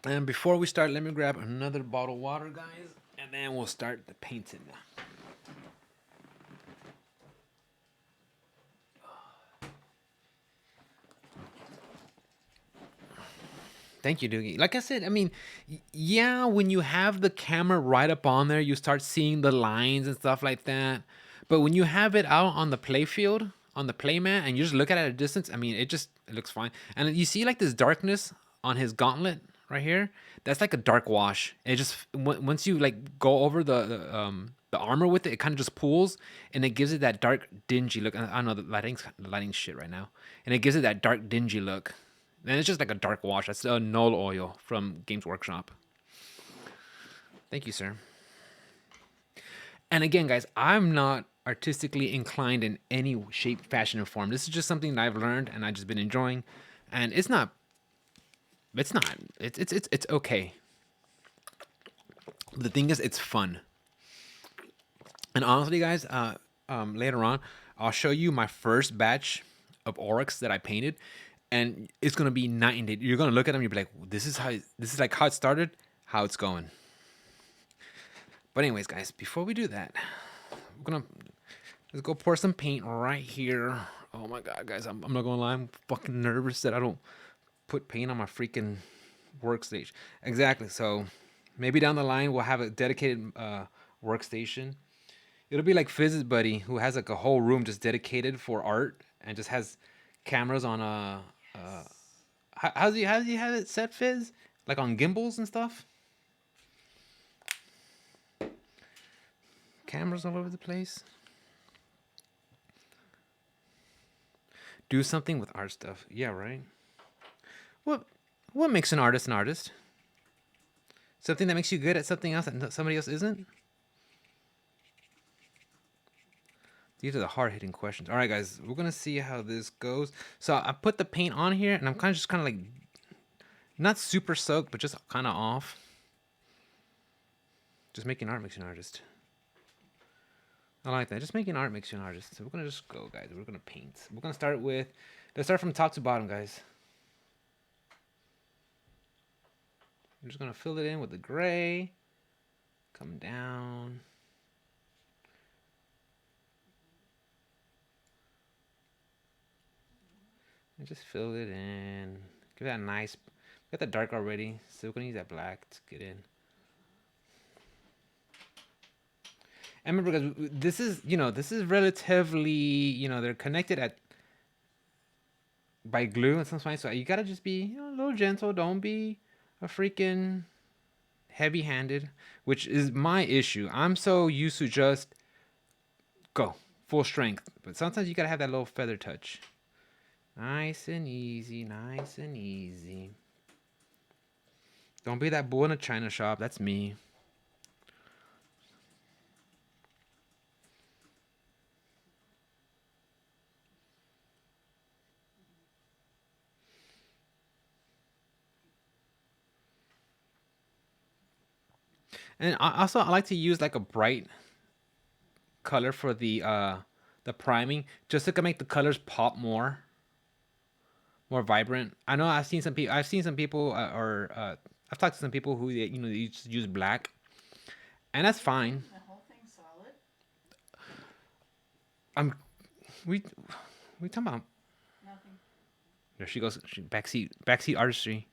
And before we start, let me grab another bottle of water, guys, and then we'll start the painting. Thank you, Doogie. Like I said, I mean, yeah, when you have the camera right up on there, you start seeing the lines and stuff like that. But when you have it out on the play field, on the play mat, and you just look at it at a distance, I mean, it looks fine. And you see like this darkness on his gauntlet right here. That's like a dark wash. It just once you like go over the armor with it, it kind of just pools and it gives it that dark dingy look. I don't know, the lighting's shit right now, and it gives it that dark dingy look. And it's just like a dark wash. That's a Null Oil from Games Workshop. Thank you, sir. And again, guys, I'm not artistically inclined in any shape, fashion, or form. This is just something that I've learned and I've just been enjoying. And it's okay. The thing is, it's fun. And honestly, guys, later on, I'll show you my first batch of Oryx that I painted. And it's gonna be night and day. You're gonna look at them, you'll be like, this is like how it started, how it's going. But anyways, guys, before we do that, let's go pour some paint right here. Oh my god, guys, I'm not gonna lie, I'm fucking nervous that I don't put paint on my freaking workstation. Exactly. So maybe down the line we'll have a dedicated workstation. It'll be like Fizz's buddy, who has like a whole room just dedicated for art and just has cameras on a. How's he have it set, Fizz? Like on gimbals and stuff? Cameras all over the place. Do something with art stuff. Yeah, right. What makes an artist an artist? Something that makes you good at something else that somebody else isn't? These are the hard-hitting questions. All right, guys, we're gonna see how this goes. So I put the paint on here, and I'm kind of like not super soaked, but just kind of off. Just making art makes you an artist. I like that. Just making art makes you an artist. So we're gonna just go, guys. We're gonna paint. We're gonna start with. Let's start from top to bottom, guys. I'm just gonna fill it in with the gray. Come down. And just fill it in. Give that a nice. Got the dark already, so we're gonna use that black to get in. And remember, guys, this is relatively, they're connected by glue and something. So you gotta just be, a little gentle. Don't be a freaking heavy-handed, which is my issue. I'm so used to just go full strength, but sometimes you gotta have that little feather touch. Nice and easy, nice and easy. Don't be that bull in a china shop. That's me. And I like to use like a bright color for the priming, just to make the colors pop more vibrant. I know I've seen some people. I've talked to some people who they just use black, and that's fine. The whole thing's solid. We talking about? Nothing. There she goes. Backseat artistry.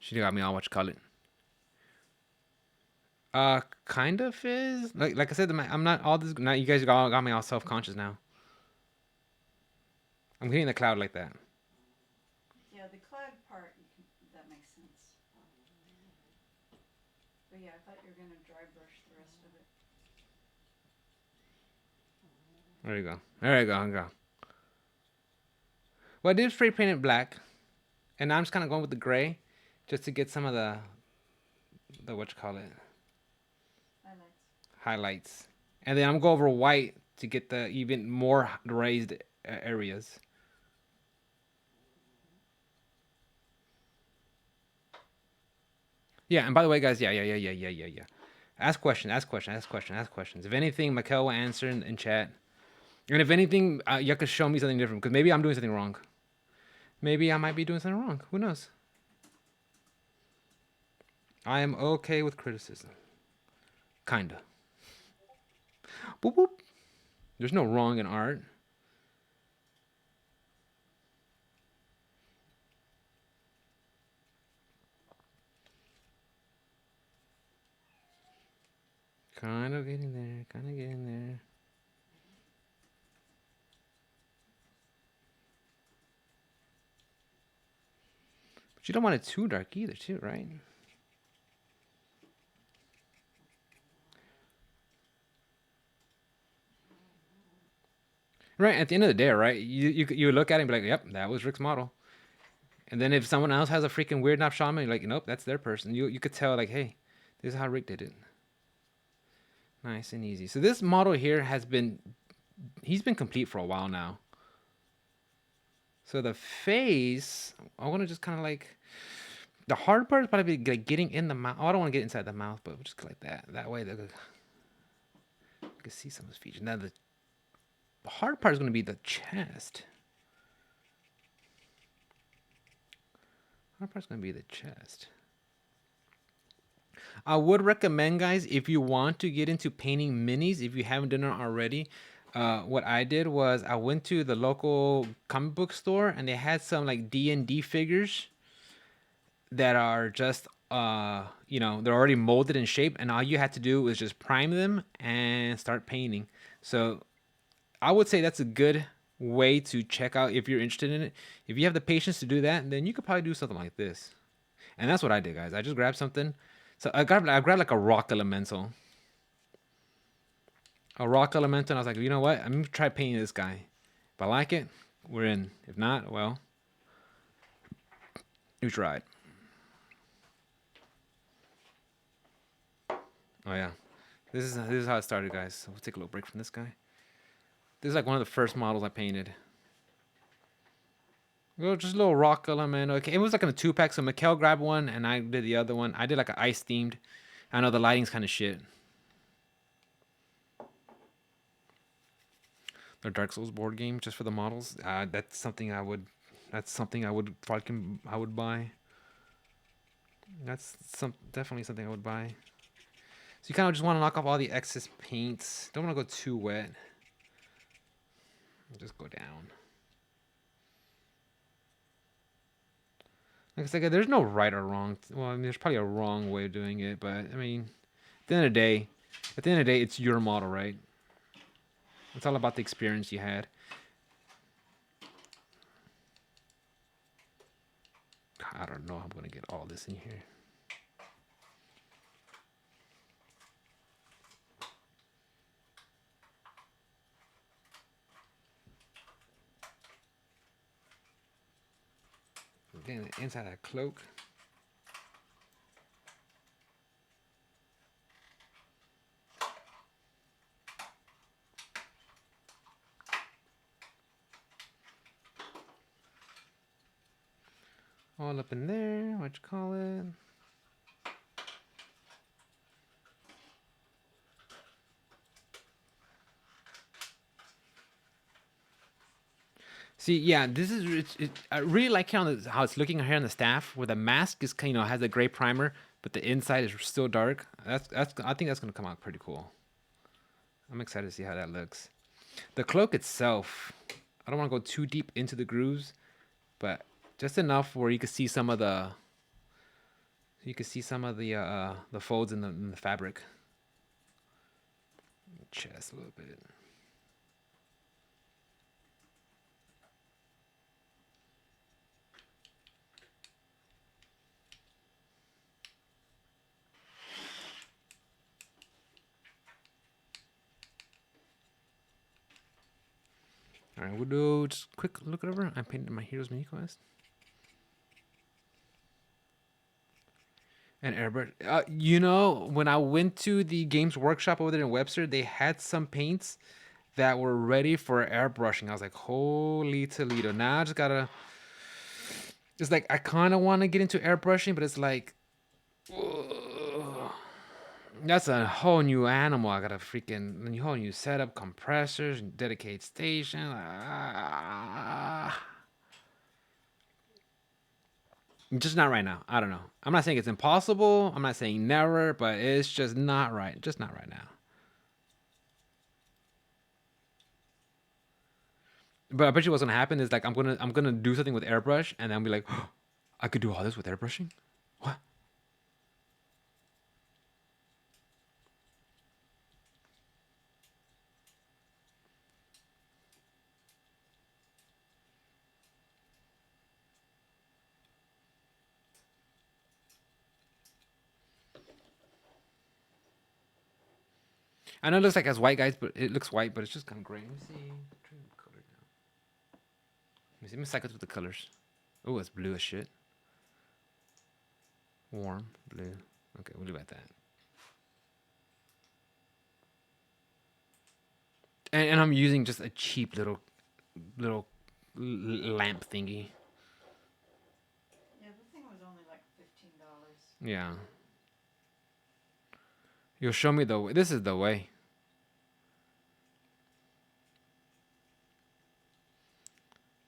She got me all what you call it. Kind of is like I said. I'm not all this. Now you guys got me all self conscious now. I'm hitting the cloud like that. Yeah, the cloud part, that makes sense. But yeah, I thought you were going to dry brush the rest of it. There you go. There you go. There you go. Well, I did spray paint it black, and now I'm just kind of going with the gray, just to get some of the what you call it, highlights, and then I'm going over white to get the even more raised areas. Yeah, and by the way, guys, yeah. Ask questions. If anything, Mikel will answer in chat. And if anything, you could show me something different, because maybe I'm doing something wrong. Maybe I might be doing something wrong. Who knows? I am okay with criticism. Kinda. Boop boop. There's no wrong in art. Kind of getting there. But you don't want it too dark either, too, right? Right, at the end of the day, right? You look at it and be like, yep, that was Rick's model. And then if someone else has a freaking weird enough shaman, you're like, nope, that's their person. You could tell, like, hey, this is how Rick did it. Nice and easy. So this model here he's been complete for a while now. So the face, I want to just kind of like, the hard part is probably like getting in the mouth. Oh, I don't want to get inside the mouth, but just like that. That way, you can see some of his features. Now the hard part is going to be the chest. Hard part's going to be the chest. I would recommend, guys, if you want to get into painting minis, if you haven't done it already, what I did was I went to the local comic book store and they had some like D&D figures that are just they're already molded in shape, and all you had to do was just prime them and start painting. So I would say that's a good way to check out if you're interested in it. If you have the patience to do that, then you could probably do something like this. And that's what I did, guys. I just grabbed something. So I grabbed like a rock elemental. A rock elemental, and I was like, you know what? I'm gonna try painting this guy. If I like it, we're in. If not, well, you tried. Oh yeah, this is how it started, guys. So we'll take a little break from this guy. This is like one of the first models I painted. Well, just a little rock element. Okay, it was like in a 2-pack. So Mikel grabbed one, and I did the other one. I did like an ice themed. I know the lighting's kind of shit. The Dark Souls board game just for the models. That's something I would. That's something I would I would buy. That's definitely something I would buy. So you kind of just want to knock off all the excess paints. Don't want to go too wet. Just go down. Like I said, there's no right or wrong. Well, I mean, there's probably a wrong way of doing it, but I mean, at the end of the day, it's your model, right? It's all about the experience you had. I don't know how I'm gonna get all this in here. Getting the inside of that cloak. All up in there, what you call it? See, yeah, this is I really like how it's looking here on the staff, where the mask is has a gray primer, but the inside is still dark. That's I think that's gonna come out pretty cool. I'm excited to see how that looks. The cloak itself, I don't want to go too deep into the grooves, but just enough where you can see some of the you can see some of the folds in the fabric. Chest a little bit. All right, we'll do just quick look over. I painted my hero's mini quest. And airbrush. You know, when I went to the Games Workshop over there in Webster, they had some paints that were ready for airbrushing. I was like, holy Toledo. Now I just gotta. It's like I kind of want to get into airbrushing, but it's like, ugh, that's a whole new animal. I got a freaking whole new setup, compressors, dedicated station. Just not right now. I don't know. I'm not saying it's impossible. I'm not saying never, but it's just not right. Just not right now. But I bet you what's gonna happen is like I'm gonna do something with airbrush, and then I'll be like, oh, I could do all this with airbrushing. What? I know it looks like as white guys, but it looks white, but it's just kind of gray. Let me see. Turn the color down. Let me cycle through the colors. Oh, it's blue as shit. Warm blue. Okay, we'll leave it at that. And I'm using just a cheap little lamp thingy. Yeah, the thing was only like $15. Yeah. You'll show me the way. This is the way.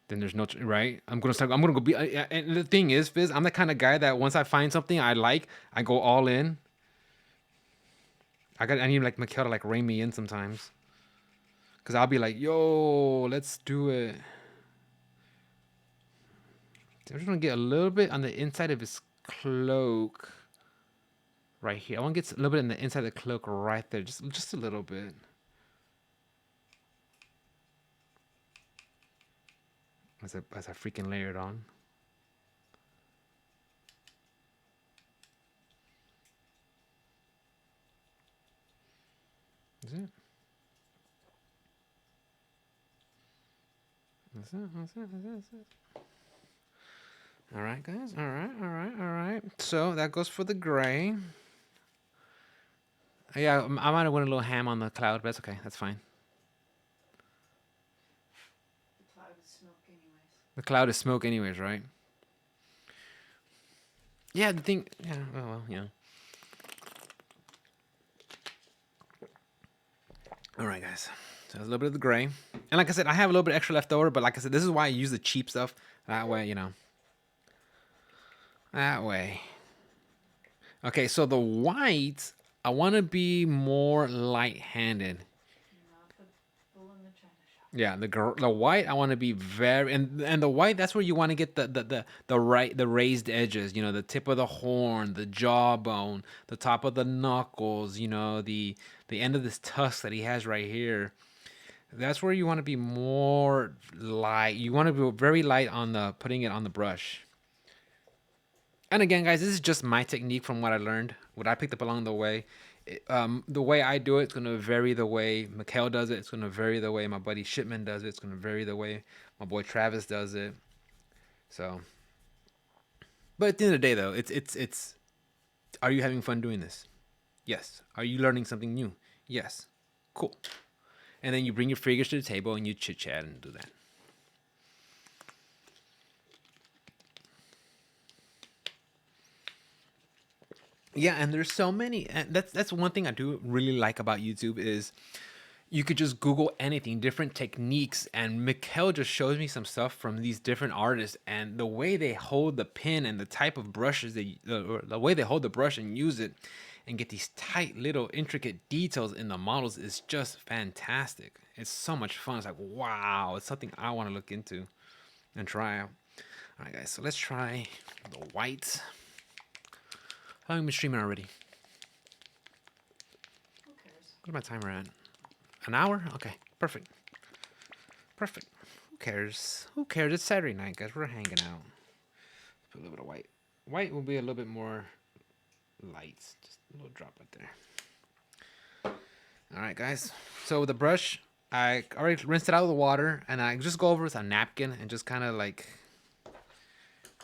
Then there's no right. I'm gonna go be. And the thing is, Fizz, I'm the kind of guy that once I find something I like, I go all in. I need like Mikhail to like rein me in sometimes, cause I'll be like, yo, let's do it. I'm just gonna get a little bit on the inside of his cloak. Right here. I want to get a little bit in the inside of the cloak right there, just a little bit. As I freaking layer it on. Is it? That's it. That's it. That's it. That's it. All right, guys. All right. All right. All right. So that goes for the gray. Yeah, I might have went a little ham on the cloud, but that's okay. That's fine. The cloud is smoke anyways. The cloud is smoke anyways, right? Yeah, the thing... Yeah, oh well, yeah. All right, guys. So there's a little bit of the gray. And like I said, I have a little bit extra left over, but like I said, this is why I use the cheap stuff. That way, you know. That way. Okay, so the white, I want to be more light-handed. Not the bull in the china shop. Yeah, the white I want to be very and the white, that's where you want to get the raised edges, you know, the tip of the horn, the jawbone, the top of the knuckles, you know, the end of this tusk that he has right here. That's where you want to be more light. You want to be very light on the putting it on the brush. And again, guys, this is just my technique from what I learned, what I picked up along the way. The way I do it's going to vary the way Mikhail does it. It's going to vary the way my buddy Shipman does it. It's going to vary the way my boy Travis does it. So, but at the end of the day, though, it's. Are you having fun doing this? Yes. Are you learning something new? Yes. Cool. And then you bring your figures to the table and you chit chat and do that. Yeah, and there's so many, and that's one thing I do really like about YouTube is you could just Google anything, different techniques, and Mikhail just shows me some stuff from these different artists, and the way they hold the pen and the type of brushes or the way they hold the brush and use it, and get these tight little intricate details in the models is just fantastic. It's so much fun. It's like, wow, it's something I want to look into and try out. All right, guys, so let's try the white. How long have we been streaming already? Who cares? What's my timer at? An hour? Okay, perfect. Perfect. Who cares? Who cares? It's Saturday night, guys. We're hanging out. Put a little bit of white. White will be a little bit more lights. Just a little drop right there. All right, guys. So with the brush, I already rinsed it out with the water, and I just go over with a napkin and just kind of like,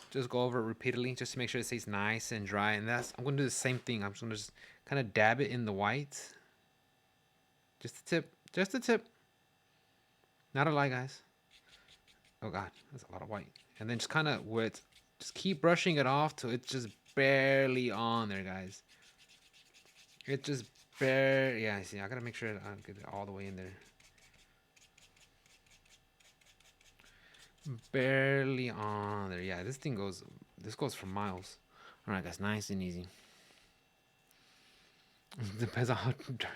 just go over it repeatedly just to make sure it stays nice and dry. And I'm going to do the same thing. I'm just going to just kind of dab it in the white. Just the tip. Just the tip. Not a lie, guys. Oh, God. That's a lot of white. And then just kind of just keep brushing it off till it's just barely on there, guys. It just barely, yeah, see, I gotta make sure I get it all the way in there. Barely on there. Yeah, this goes for miles. All right, guys, nice and easy. Depends on how dirty.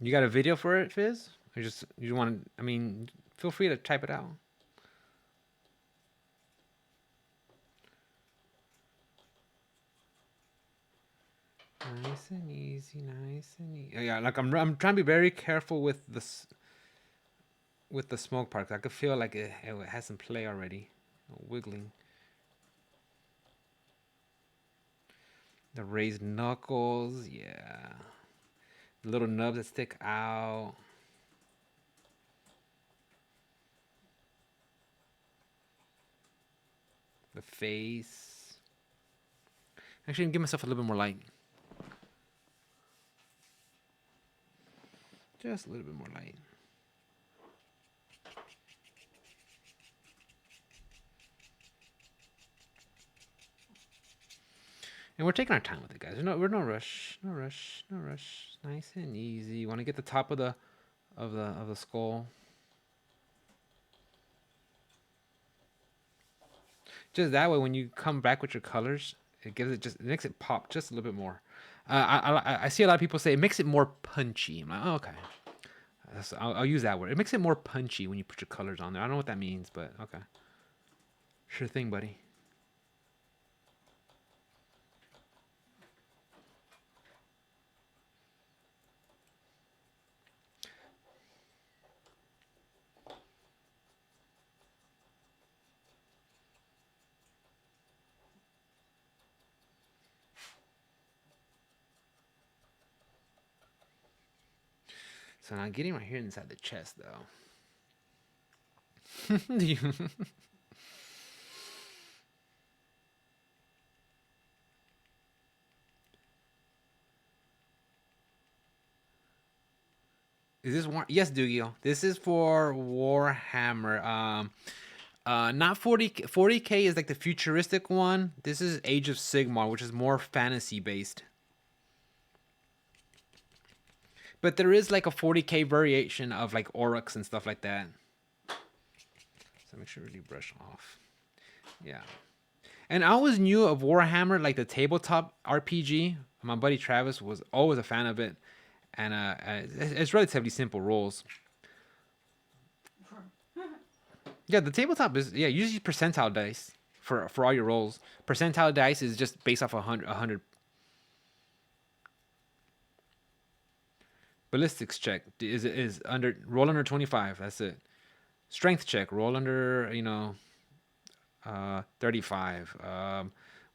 You got a video for it, Fizz? Or you want to, I mean, feel free to type it out. Nice and easy, nice and easy. Yeah, like I'm trying to be very careful with the smoke part. I could feel like it has some play already, wiggling. The raised knuckles, yeah. The little nubs that stick out. The face. Actually, give myself a little bit more light. Just a little bit more light. And we're taking our time with it, guys. We're no rush. No rush. No rush. Nice and easy. You want to get the top of the skull. Just that way, when you come back with your colors, it makes it pop just a little bit more. I see a lot of people say it makes it more punchy. I'm like, oh, okay. So I'll use that word. It makes it more punchy when you put your colors on there. I don't know what that means, but okay. Sure thing, buddy. So now getting right here inside the chest, though. Is this one? Yes, Dugio. This is for Warhammer. Not 40. 40K is like the futuristic one. This is Age of Sigmar, which is more fantasy based. But there is like a 40K variation of like Oryx and stuff like that. So make sure you really brush off. Yeah. And I always knew of Warhammer, like the tabletop RPG. My buddy Travis was always a fan of it. And it's relatively simple rules. Yeah, the tabletop is, yeah, usually percentile dice for all your rolls. Percentile dice is just based off 100. Ballistics check is under, roll under 25. That's it. Strength check, roll under 35.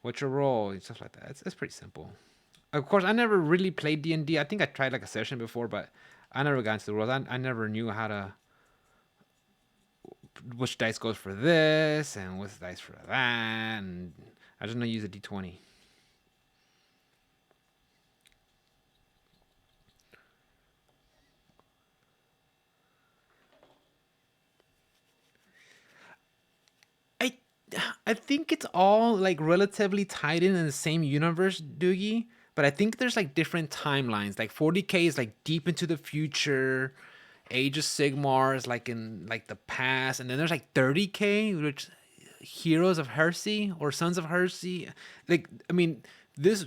What's your roll? Stuff like that. It's pretty simple. Of course, I never really played D&D. I think I tried like a session before, but I never got into the rules. I never knew which dice goes for this and which dice for that, and I just know use a D20. I think it's all like relatively tied in the same universe, Doogie. But I think there's like different timelines. Like 40K is like deep into the future. Age of Sigmar is like in like the past, and then there's like 30K, which Heroes of Hersey or Sons of Hersey. Like, I mean, this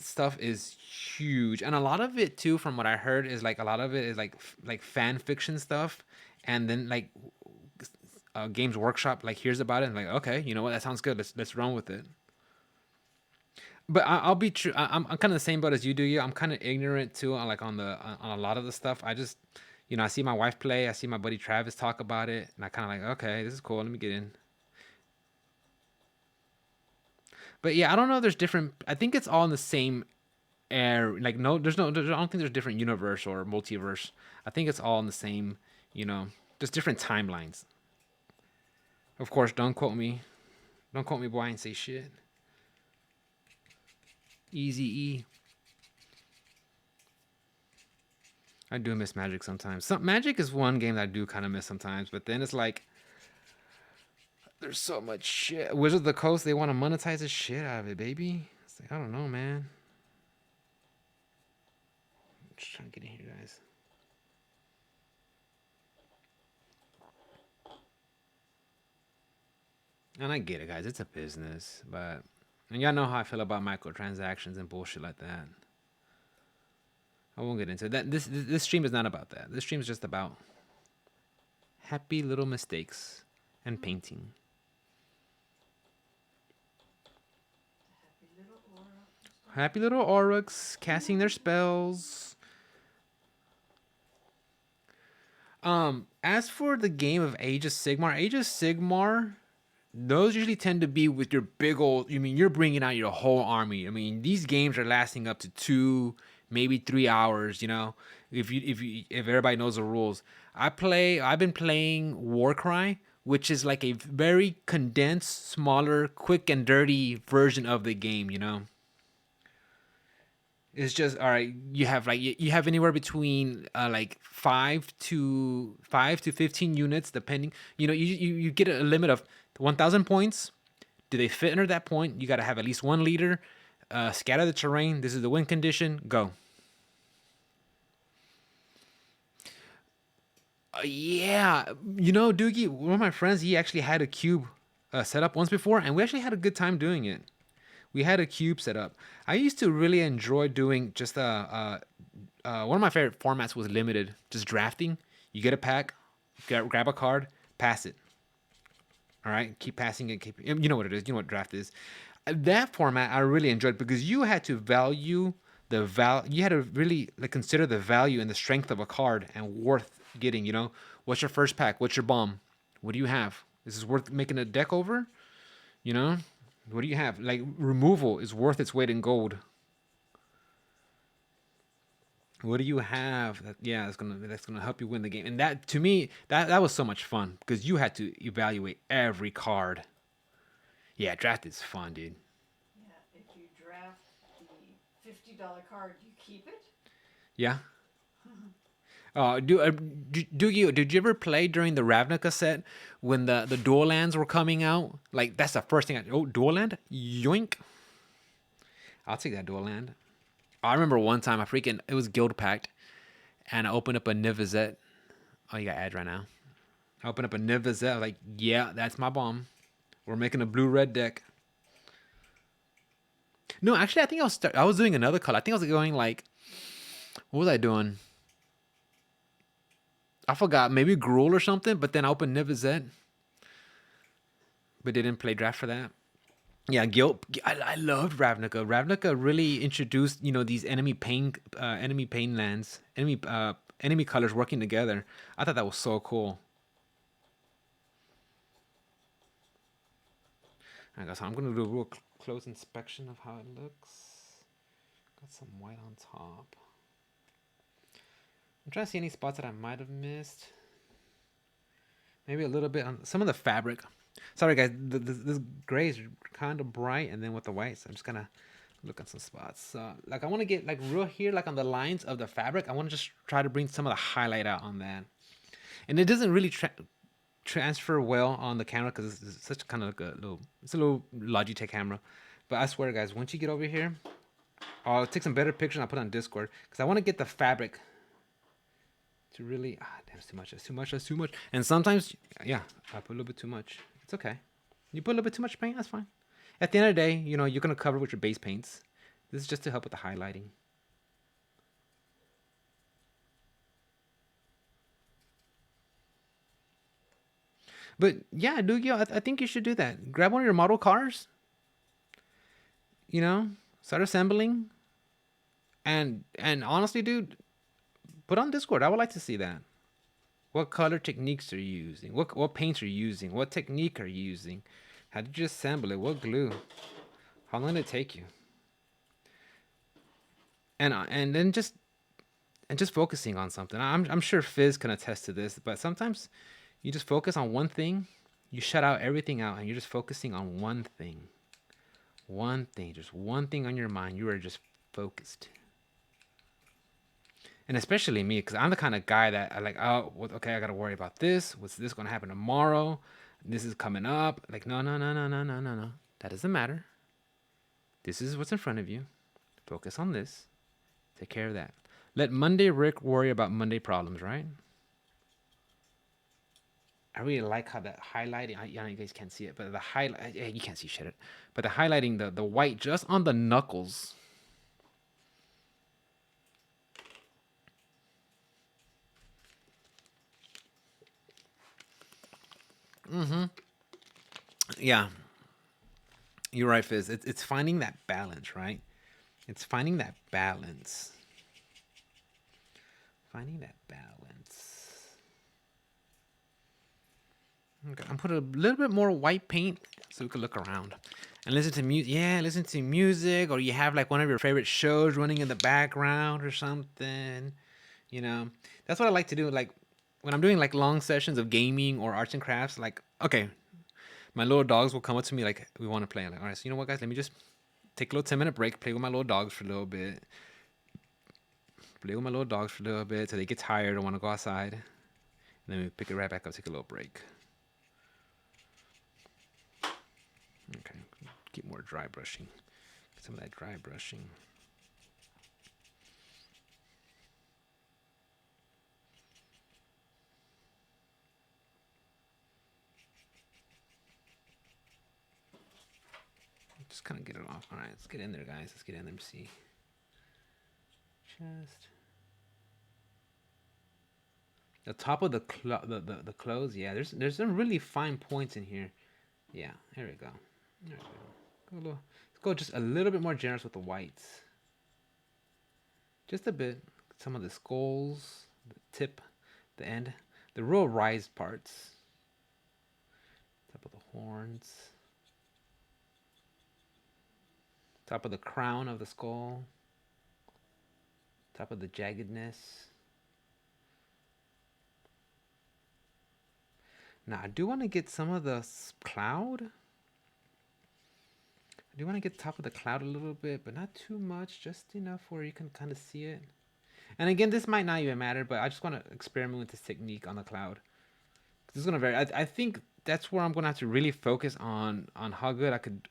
stuff is huge, and a lot of it too, from what I heard, is like a lot of it is like fan fiction stuff, and then like Games Workshop like hears about it and like, okay, you know what, that sounds good. Let's run with it. But I'll be true. I'm kind of the same boat as you do. I'm kind of ignorant too, on like on a lot of the stuff. I just, I see my wife play. I see my buddy Travis talk about it, and I kind of like, okay, this is cool. Let me get in. But yeah, I don't know. There's different. I think it's all in the same air. Like no, I don't think there's different universe or multiverse. I think it's all in the same. Just different timelines. Of course, don't quote me. Don't quote me, boy. I ain't say shit. Easy E. I do miss Magic sometimes. Magic is one game that I do kind of miss sometimes, but then it's like there's so much shit. Wizards of the Coast, they want to monetize the shit out of it, baby. It's like, I don't know, man. I'm just trying to get in here, guys. And I get it, guys. It's a business, and y'all know how I feel about microtransactions and bullshit like that. I won't get into that. This stream is not about that. This stream is just about happy little mistakes and painting. Happy little Aurochs casting their spells. As for the game of Age of Sigmar, those usually tend to be with your big old. You're bringing out your whole army. These games are lasting up to 2, maybe 3 hours. If everybody knows the rules. I've been playing Warcry, which is like a very condensed, smaller, quick and dirty version of the game. It's just all right. You have anywhere between like 5 to 15 units, depending. You get a limit of 1,000 points. Do they fit under that point? You got to have at least one leader. Scatter the terrain. This is the win condition. Go. Yeah, Doogie, one of my friends, he actually had a cube set up once before, and we actually had a good time doing it. We had a cube set up. I used to really enjoy doing just one of my favorite formats was limited, just drafting. You get a pack, grab a card, pass it. All right, keep passing it. You know what it is. You know what draft is. That format I really enjoyed because you had to value the value. You had to really consider the value and the strength of a card and worth getting. What's your first pack? What's your bomb? What do you have? Is this worth making a deck over? What do you have? Like removal is worth its weight in gold. What do you have? That's gonna help you win the game. And that to me, that was so much fun because you had to evaluate every card. Yeah, draft is fun, dude. Yeah, if you draft the $50 card, you keep it. Yeah. Did you ever play during the Ravnica set when the dual lands were coming out? Like that's the first thing. Dual land, yoink! I'll take that dual land. I remember one time it was guild packed, and I opened up a Nivazette. Oh, you got ads right now. I opened up a Nivazette. Like, yeah, that's my bomb. We're making a blue-red deck. No, actually, I think I was doing another color. I think I was going like, what was I doing? I forgot, maybe Gruul or something, but then I opened Nivazette. But didn't play draft for that. Yeah, Guild. I loved Ravnica. Ravnica really introduced, these enemy pain lands, enemy colors working together. I thought that was so cool. All right, so I'm gonna do a real close inspection of how it looks. Got some white on top. I'm trying to see any spots that I might have missed. Maybe a little bit on some of the fabric. Sorry, guys. This gray is kind of bright, and then with the white, so I'm just gonna look at some spots. I want to get real here, on the lines of the fabric. I want to just try to bring some of the highlight out on that. And it doesn't really transfer well on the camera because it's such kind of it's a little Logitech camera. But I swear, guys, once you get over here, I'll take some better pictures and I'll put it on Discord because I want to get the fabric to really damn, that's too much. And sometimes I put a little bit too much. It's okay. You put a little bit too much paint, that's fine. At the end of the day, you're gonna cover with your base paints. This is just to help with the highlighting. But yeah, dude, yeah, I think you should do that. Grab one of your model cars, you know, start assembling, and honestly, dude, put on Discord. I would like to see that. What color techniques are you using? What paints are you using? What technique are you using? How did you assemble it? What glue? How long did it take you? And then just focusing on something. I'm sure Fizz can attest to this, but sometimes you just focus on one thing, you shut out everything out, and you're just focusing on one thing. One thing, just one thing on your mind. You are just focused. And especially me, because I'm the kind of guy that I like, oh, okay, I got to worry about this. What's this going to happen tomorrow? This is coming up. Like, no, no, no, no, no, no, no, no. That doesn't matter. This is what's in front of you. Focus on this. Take care of that. Let Monday Rick worry about Monday problems, right? I really like how that highlighting. I know you guys can't see it, but the highlight. You can't see shit. But the highlighting, the white just on the knuckles. Yeah, you're right, Fizz. It's finding that balance, right? It's finding that balance. Finding that balance. Okay, I'm putting a little bit more white paint so we can look around and listen to music. Yeah, listen to music, or you have like one of your favorite shows running in the background or something. You know, that's what I like to do. Like when I'm doing like long sessions of gaming or arts and crafts. Like, okay, my little dogs will come up to me like, we want to play. I'm like, all right, so you know what, guys? Let me just take a little 10-minute break, play with my little dogs for a little bit. Play with my little dogs for a little bit till they get tired or want to go outside. And then we pick it right back up, take a little break. Okay, keep more dry brushing. Get some of that dry brushing. Just kind of get it off. All right, let's get in there, guys. Let's get in there and see. Just the top of the clothes. Yeah, there's some really fine points in here. Yeah, here we go. There we go. Let's go just a little bit more generous with the whites. Just a bit. Some of the skulls, the tip, the end, the real rise parts. Top of the horns. Top of the crown of the skull. Top of the jaggedness. Now, I do want to get some of the cloud. I do want to get the top of the cloud a little bit, but not too much. Just enough where you can kind of see it. And again, this might not even matter, but I just want to experiment with this technique on the cloud. This is going to vary. I think that's where I'm going to have to really focus on how good I could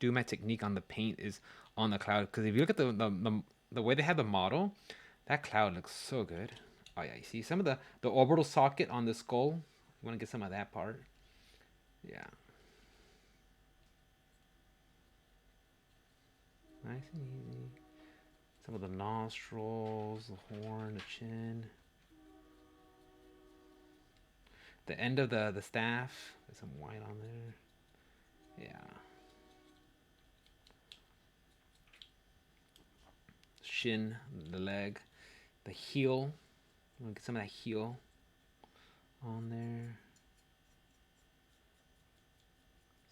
do my technique on the paint is on the cloud. Because if you look at the way they have the model, that cloud looks so good. Oh yeah, you see some of the orbital socket on the skull. You want to get some of that part. Yeah. Nice and easy. Some of the nostrils, the horn, the chin. The end of the staff. There's some white on there. Yeah. Shin, the leg, the heel. I'm gonna get some of that heel on there.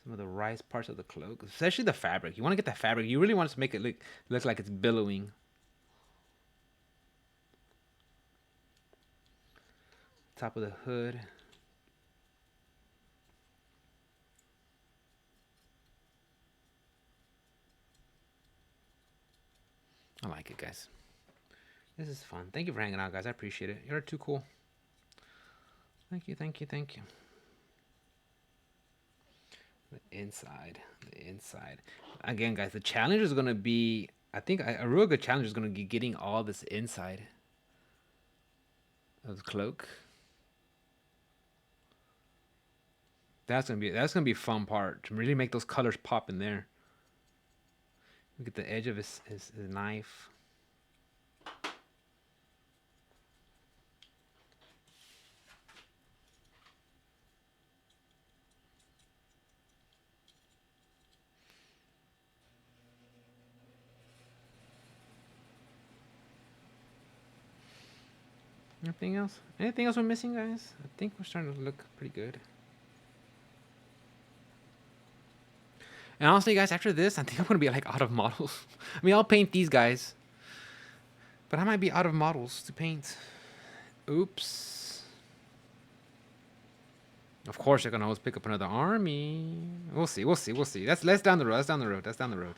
Some of the rise parts of the cloak, especially the fabric. You want to get the fabric. You really want to make it look like it's billowing. Top of the hood. I like it, guys. This is fun. Thank you for hanging out, guys. I appreciate it. You're too cool. Thank you, thank you, thank you. The inside. Again, guys, the challenge is going to be, I think a real good challenge is going to be getting all this inside of the cloak. That's gonna be a fun part to really make those colors pop in there. Look at the edge of his knife. Anything else? Anything else we're missing, guys? I think we're starting to look pretty good. And honestly, guys, after this, I think I'm gonna be like out of models. I mean, I'll paint these guys, but I might be out of models to paint. Oops. Of course, you're gonna always pick up another army. We'll see. We'll see. We'll see. That's down the road. That's down the road. That's down the road.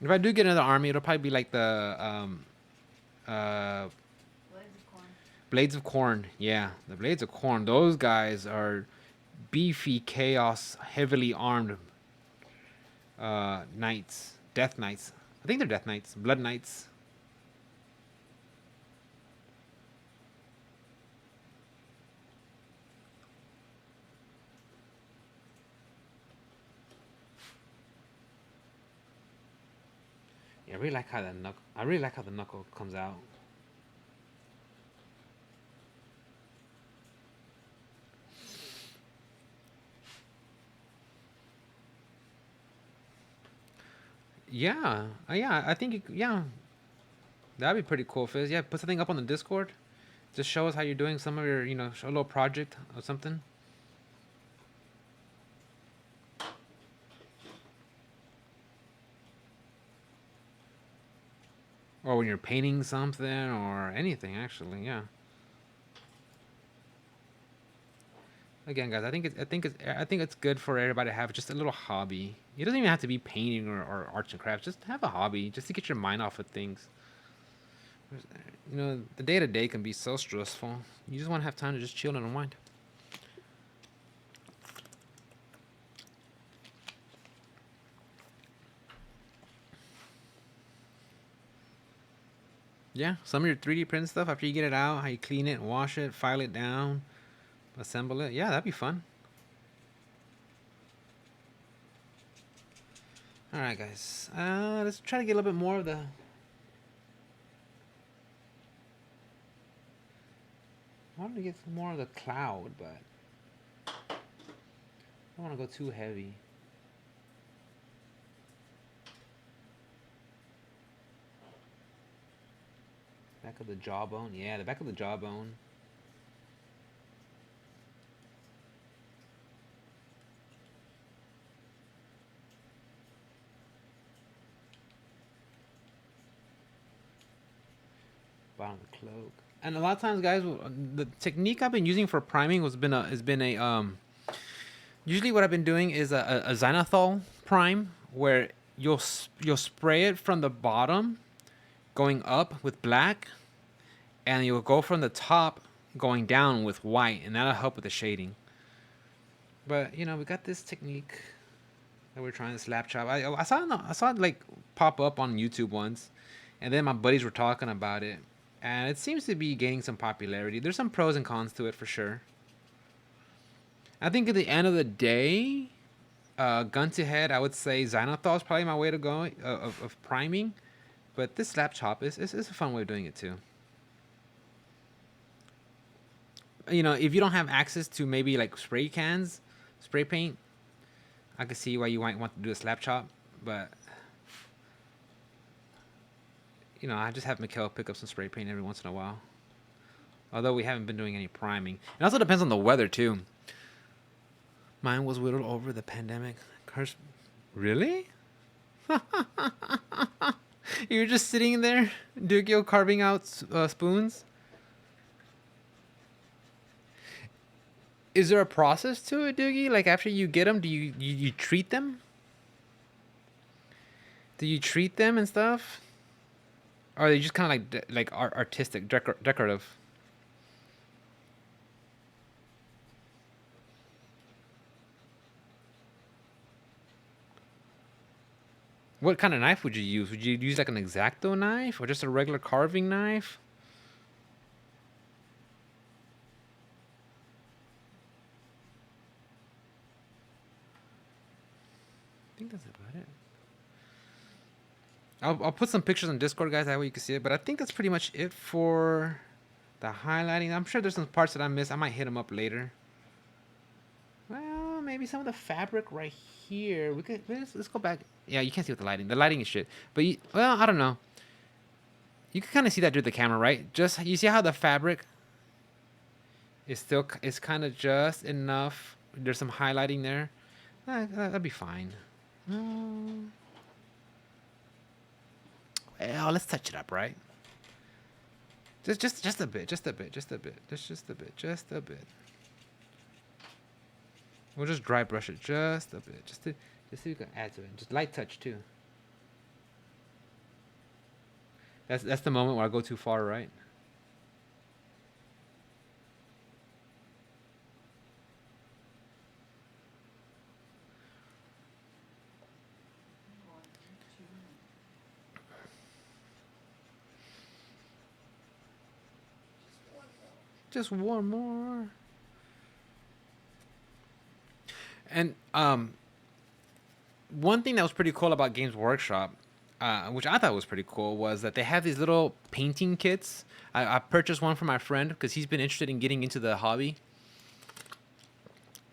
If I do get another army, it'll probably be like the uh, Blades of corn. Blades of Corn. Yeah, the Blades of Corn. Those guys are beefy, chaos, heavily armed knights. Death Knights. I think they're Death Knights. Blood Knights. Yeah, I really like how the knuckle. I really like how the knuckle comes out. Yeah, yeah. I think yeah, that'd be pretty cool, Fizz. Yeah, put something up on the Discord. Just show us how you're doing some of your, show a little project or something. Or when you're painting something or anything, actually, yeah. Again, guys, I think it's good for everybody to have just a little hobby. It doesn't even have to be painting or arts and crafts. Just have a hobby, just to get your mind off of things. The day to day can be so stressful. You just want to have time to just chill and unwind. Yeah, some of your 3D print stuff after you get it out, how you clean it, wash it, file it down, assemble it. Yeah, that'd be fun. All right, guys. Let's try to get a little bit more of the. I wanted to get some more of the cloud, but I don't want to go too heavy. Back of the jawbone. Yeah, the back of the jawbone. Bottom of the cloak. And a lot of times, guys, the technique I've been using for priming has been a Usually, what I've been doing is a xylothol prime, where you'll spray it from the bottom, going up with black, and you'll go from the top going down with white, and that'll help with the shading. But we got this technique that we're trying, this slap chop. I saw it like pop up on YouTube once, and then my buddies were talking about it, and it seems to be gaining some popularity. There's some pros and cons to it for sure. I think at the end of the day, gun to head, I would say Xylothol is probably my way to go of priming, but this slap chop is a fun way of doing it too. If you don't have access to maybe like spray cans, spray paint, I can see why you might want to do a slap chop, but I just have Mikhail pick up some spray paint every once in a while. Although we haven't been doing any priming. It also depends on the weather too. Mine was whittled over the pandemic. Curse. Really? You're just sitting there, Dukio, carving out spoons? Is there a process to it, Doogie? Like after you get them, do you treat them? Do you treat them and stuff? Or are they just kind of like artistic, decorative? What kind of knife would you use? Would you use like an X-Acto knife or just a regular carving knife? I think that's about it. I'll put some pictures on Discord, guys. That way you can see it. But I think that's pretty much it for the highlighting. I'm sure there's some parts that I missed. I might hit them up later. Well, maybe some of the fabric right here. Let's go back. Yeah, you can't see with the lighting. The lighting is shit. But well, I don't know. You can kind of see that through the camera, right? Just you see how the fabric is still is kind of just enough. There's some highlighting there. That'd be fine. Well, let's touch it up, right? Just a bit, just a bit, just a bit, just a bit, just a bit. We'll just dry brush it just a bit, just so you can add to it. Just light touch too. That's the moment where I go too far, right? Just one more. And one thing that was pretty cool about Games Workshop, which I thought was pretty cool, was that they have these little painting kits. I purchased one for my friend because he's been interested in getting into the hobby.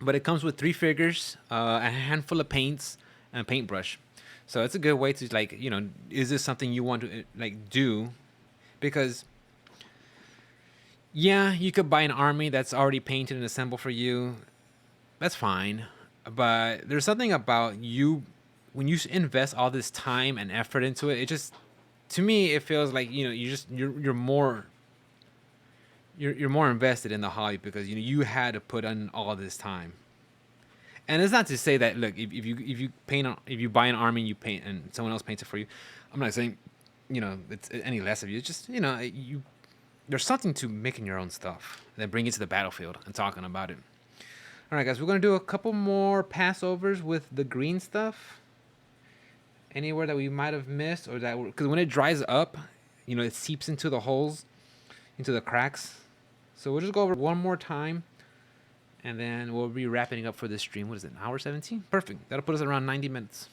But it comes with 3 figures, a handful of paints, and a paintbrush. So it's a good way to, like, you know, is this something you want to like do? Because yeah, you could buy an army that's already painted and assembled for you. That's fine. But there's something about you when you invest all this time and effort into it. It just, to me, it feels like, you know, you're more you're more invested in the hobby because you had to put in all this time. And it's not to say that, look, if you buy an army and you paint and someone else paints it for you, I'm not saying it's any less of you. It's just there's something to making your own stuff and then bring it to the battlefield and talking about it. All right, guys, we're gonna do a couple more passovers with the green stuff. Anywhere that we might have missed, or that because when it dries up, it seeps into the holes, into the cracks. So we'll just go over one more time, and then we'll be wrapping up for this stream. What is it? An hour 17? Perfect. That'll put us around 90 minutes.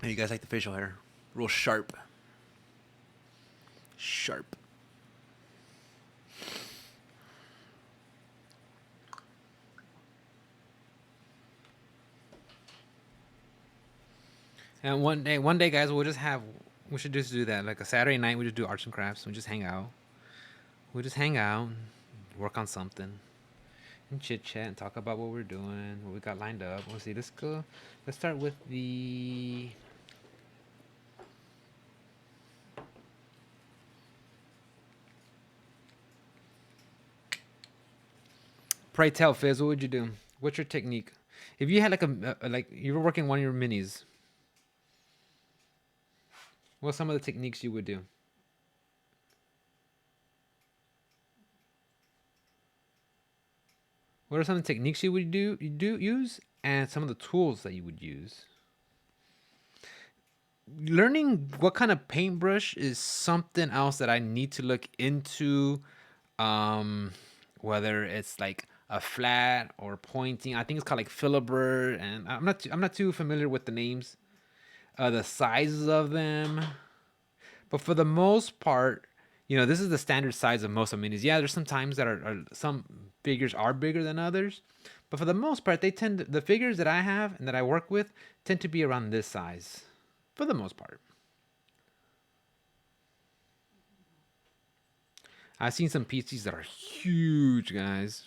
Hey, you guys like the facial hair? Real sharp. Sharp. And one day, guys, we should just do that. Like a Saturday night, we just do arts and crafts. We just hang out. Work on something, and chit chat and talk about what we're doing, what we got lined up. Let's see. Let's start with the. Pray tell, Fizz, what would you do? What's your technique? If you had like you were working one of your minis, what's some of the techniques you would do? What are some of the techniques you would use, and some of the tools that you would use? Learning what kind of paintbrush is something else that I need to look into. Whether it's like a flat or pointing. I think it's called like filibert, and I'm not too familiar with the names, the sizes of them. But for the most part, this is the standard size of most of minis. Yeah, there's some times that are some figures are bigger than others, but for the most part, the figures that I have and that I work with tend to be around this size, for the most part. I've seen some PCs that are huge, guys.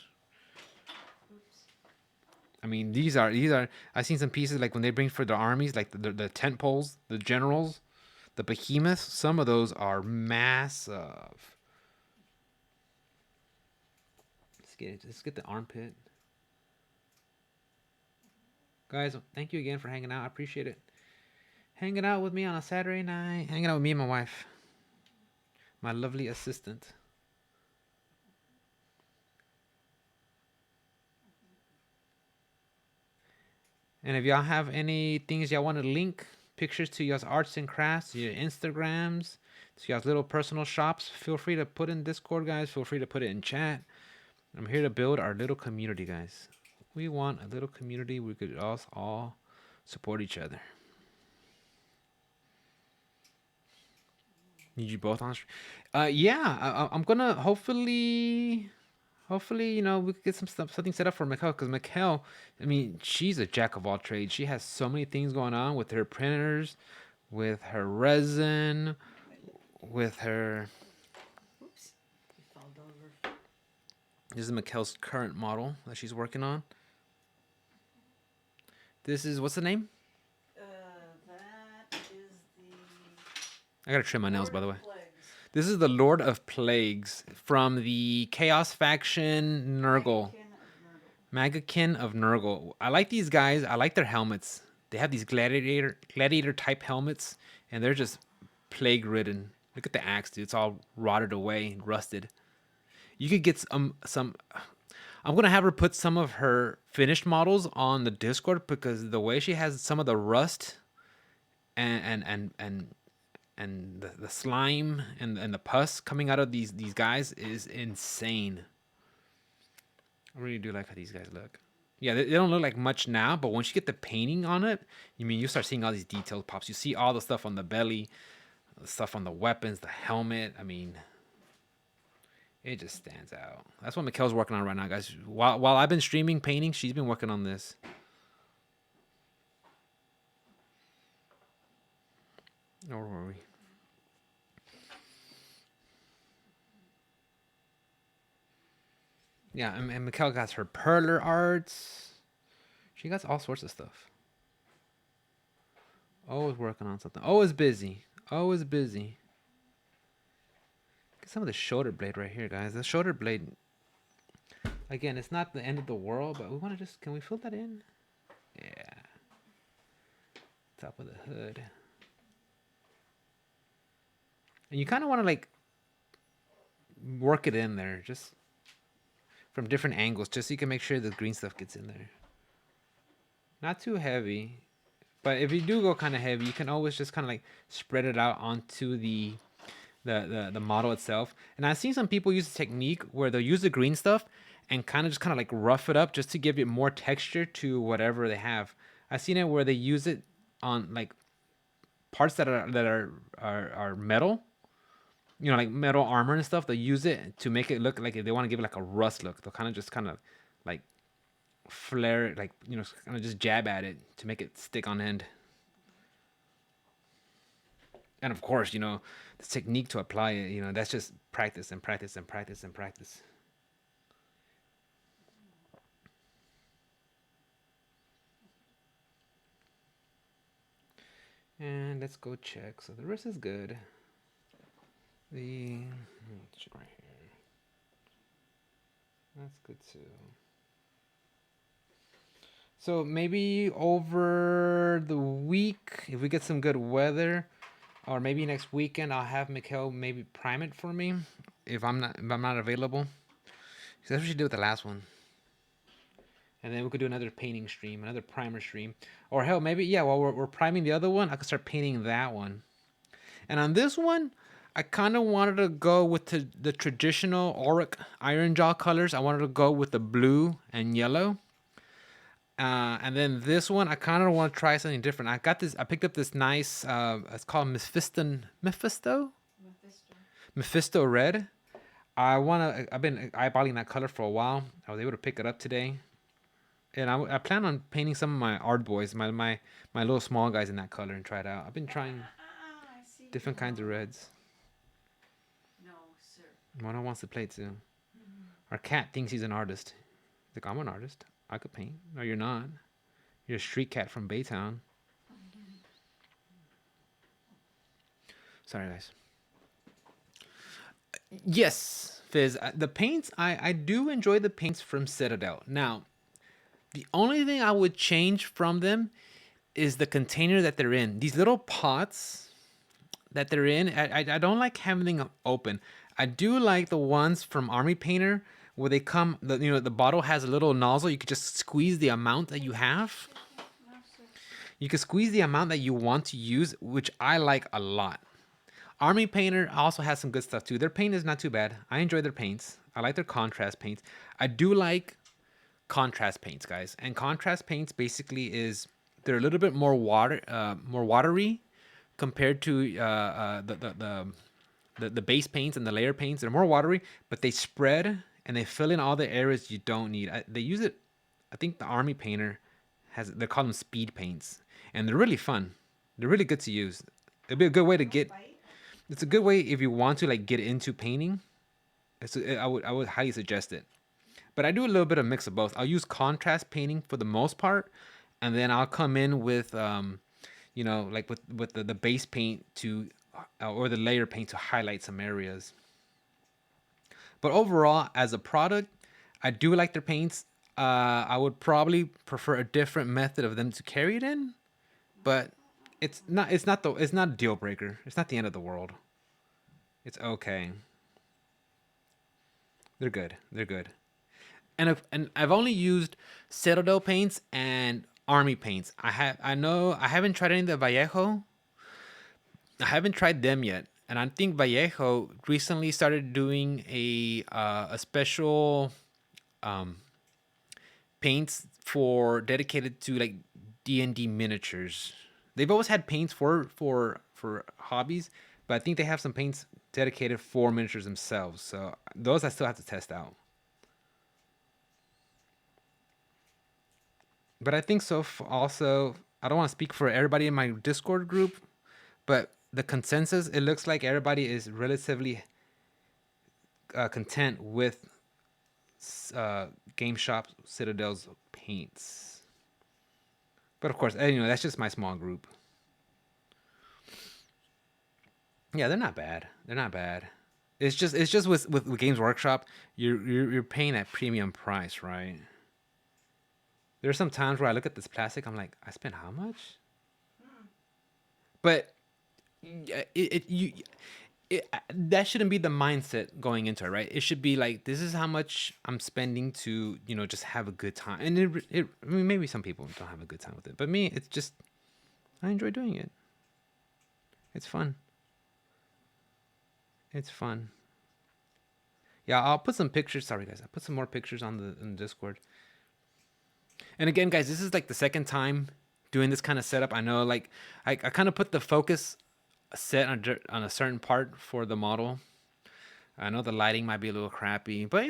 I mean, these are. I've seen some pieces like when they bring for the armies, like the tent poles, the generals, the behemoths. Some of those are massive. Let's get the armpit. Guys, thank you again for hanging out. I appreciate it. Hanging out with me on a Saturday night. Hanging out with me and my wife. My lovely assistant. And if y'all have any things y'all want to link, pictures to y'all's arts and crafts, your Instagrams, to y'all's little personal shops, feel free to put in Discord, guys. Feel free to put it in chat. I'm here to build our little community, guys. We want a little community where we could all support each other. Need you both on stream? Yeah, I'm gonna hopefully. hopefully, you know, we could get some stuff, something set up for Mikkel, because Mikkel, I mean, she's a jack of all trades. She has so many things going on with her printers, with her resin, with her. Oops. You fell over. This is Mikkel's current model that she's working on. This is, what's the name? That is the I gotta trim my nails, Lord by the way. of Plagues. This is the Lord of Plagues from the Chaos faction Nurgle. Magakin of Nurgle. I like these guys. I like their helmets. They have these gladiator type helmets, and they're just plague ridden. Look at the axe, dude. It's all rotted away and rusted. You could get some. I'm gonna have her put some of her finished models on the Discord, because the way she has some of the rust and the slime and the pus coming out of these guys is insane. I really do like how these guys look. Yeah, they don't look like much now, but once you get the painting on it, you start seeing all these details pops. You see all the stuff on the belly, the stuff on the weapons, the helmet. I mean, it just stands out. That's what Mikkel's working on right now, guys. While I've been streaming painting, she's been working on this. Where were we? Yeah, and Mikkel got her perler arts. She got all sorts of stuff. Always working on something. Always busy. Always busy. Get some of the shoulder blade right here, guys. The shoulder blade, again, it's not the end of the world, but we want to just, can we fill that in? Yeah. Top of the hood. And you kind of want to like work it in there, just from different angles, just so you can make sure the green stuff gets in there. Not too heavy, but if you do go kind of heavy, you can always just kind of like spread it out onto the model itself. And I've seen some people use a technique where they'll use the green stuff and kind of like rough it up just to give it more texture to whatever they have. I've seen it where they use it on like parts that are metal, you know, like metal armor and stuff. They use it to make it look like, if they want to give it like a rust look, they'll kind of like flare it, like, you know, kind of just jab at it to make it stick on end. And of course, you know, the technique to apply it, you know, that's just practice and practice and practice and practice. And let's go check. So the wrist is good. Let's check right here. That's good too. So maybe over the week, if we get some good weather, or maybe next weekend, I'll have Mikkel maybe prime it for me if I'm not available. That's what she did with the last one. And then we could do another painting stream, another primer stream, or hell, maybe, yeah, while we're priming the other one, I could start painting that one. And on this one, I kind of wanted to go with the traditional auric iron jaw colors. I wanted to go with the blue and yellow. And then this one, I kind of want to try something different. I picked up this nice, it's called Mephisto Red. I've been eyeballing that color for a while. I was able to pick it up today. And I plan on painting some of my art boys, my little small guys in that color, and try it out. I've been trying different kinds of reds. No, sir. Mono wants to play too. Our cat thinks he's an artist. He's like, I'm an artist. I could paint. No, you're not. You're a street cat from Baytown. Sorry, guys. Yes, Fizz. The paints, I do enjoy the paints from Citadel. Now, the only thing I would change from them is the container that they're in. These little pots that they're in, I don't like having them open. I do like the ones from Army Painter where they come, the bottle has a little nozzle. You could just squeeze the amount that you have. You can squeeze the amount that you want to use, which I like a lot. Army Painter also has some good stuff too. Their paint is not too bad. I enjoy their paints. I like their contrast paints. I do like contrast paints, guys. And contrast paints basically is they're a little bit more watery compared to the base paints and the layer paints. They're more watery, but they spread and they fill in all the areas you don't need. They use it. I think the army painter they call them speed paints, and they're really fun. They're really good to use. It'd be a good way to get. It's a good way if you want to like get into painting. I would highly suggest it. But I do a little bit of mix of both. I'll use contrast painting for the most part, and then I'll come in with like with the base paint to or the layer paint to highlight some areas. But overall, as a product, I do like their paints. I would probably prefer a different method of them to carry it in, but it's not a deal breaker. It's not the end of the world. It's okay. They're good. They're good. And I've only used Citadel paints and Army paints. I haven't tried any of the Vallejo. I haven't tried them yet, and I think Vallejo recently started doing a special um, paints for dedicated to like D&D miniatures. They've always had paints for hobbies, but I think they have some paints dedicated for miniatures themselves. So those I still have to test out. But I think also I don't want to speak for everybody in my Discord group, but the consensus it looks like everybody is relatively content with Game Shop Citadel's paints. But of course, that's just my small group. Yeah, they're not bad. They're not bad. It's just with Games Workshop, you're paying that premium price, right? There's some times where I look at this plastic, I'm like, I spent how much? But that shouldn't be the mindset going into it, right? It should be like, this is how much I'm spending to, just have a good time. And I mean, maybe some people don't have a good time with it, but me, it's just, I enjoy doing it. It's fun. It's fun. Yeah, I'll put some pictures. Sorry, guys. I'll put some more pictures on the Discord. And again, guys, this is like the second time doing this kind of setup. I know, like, I kind of put the focus set on a certain part for the model. I know the lighting might be a little crappy, but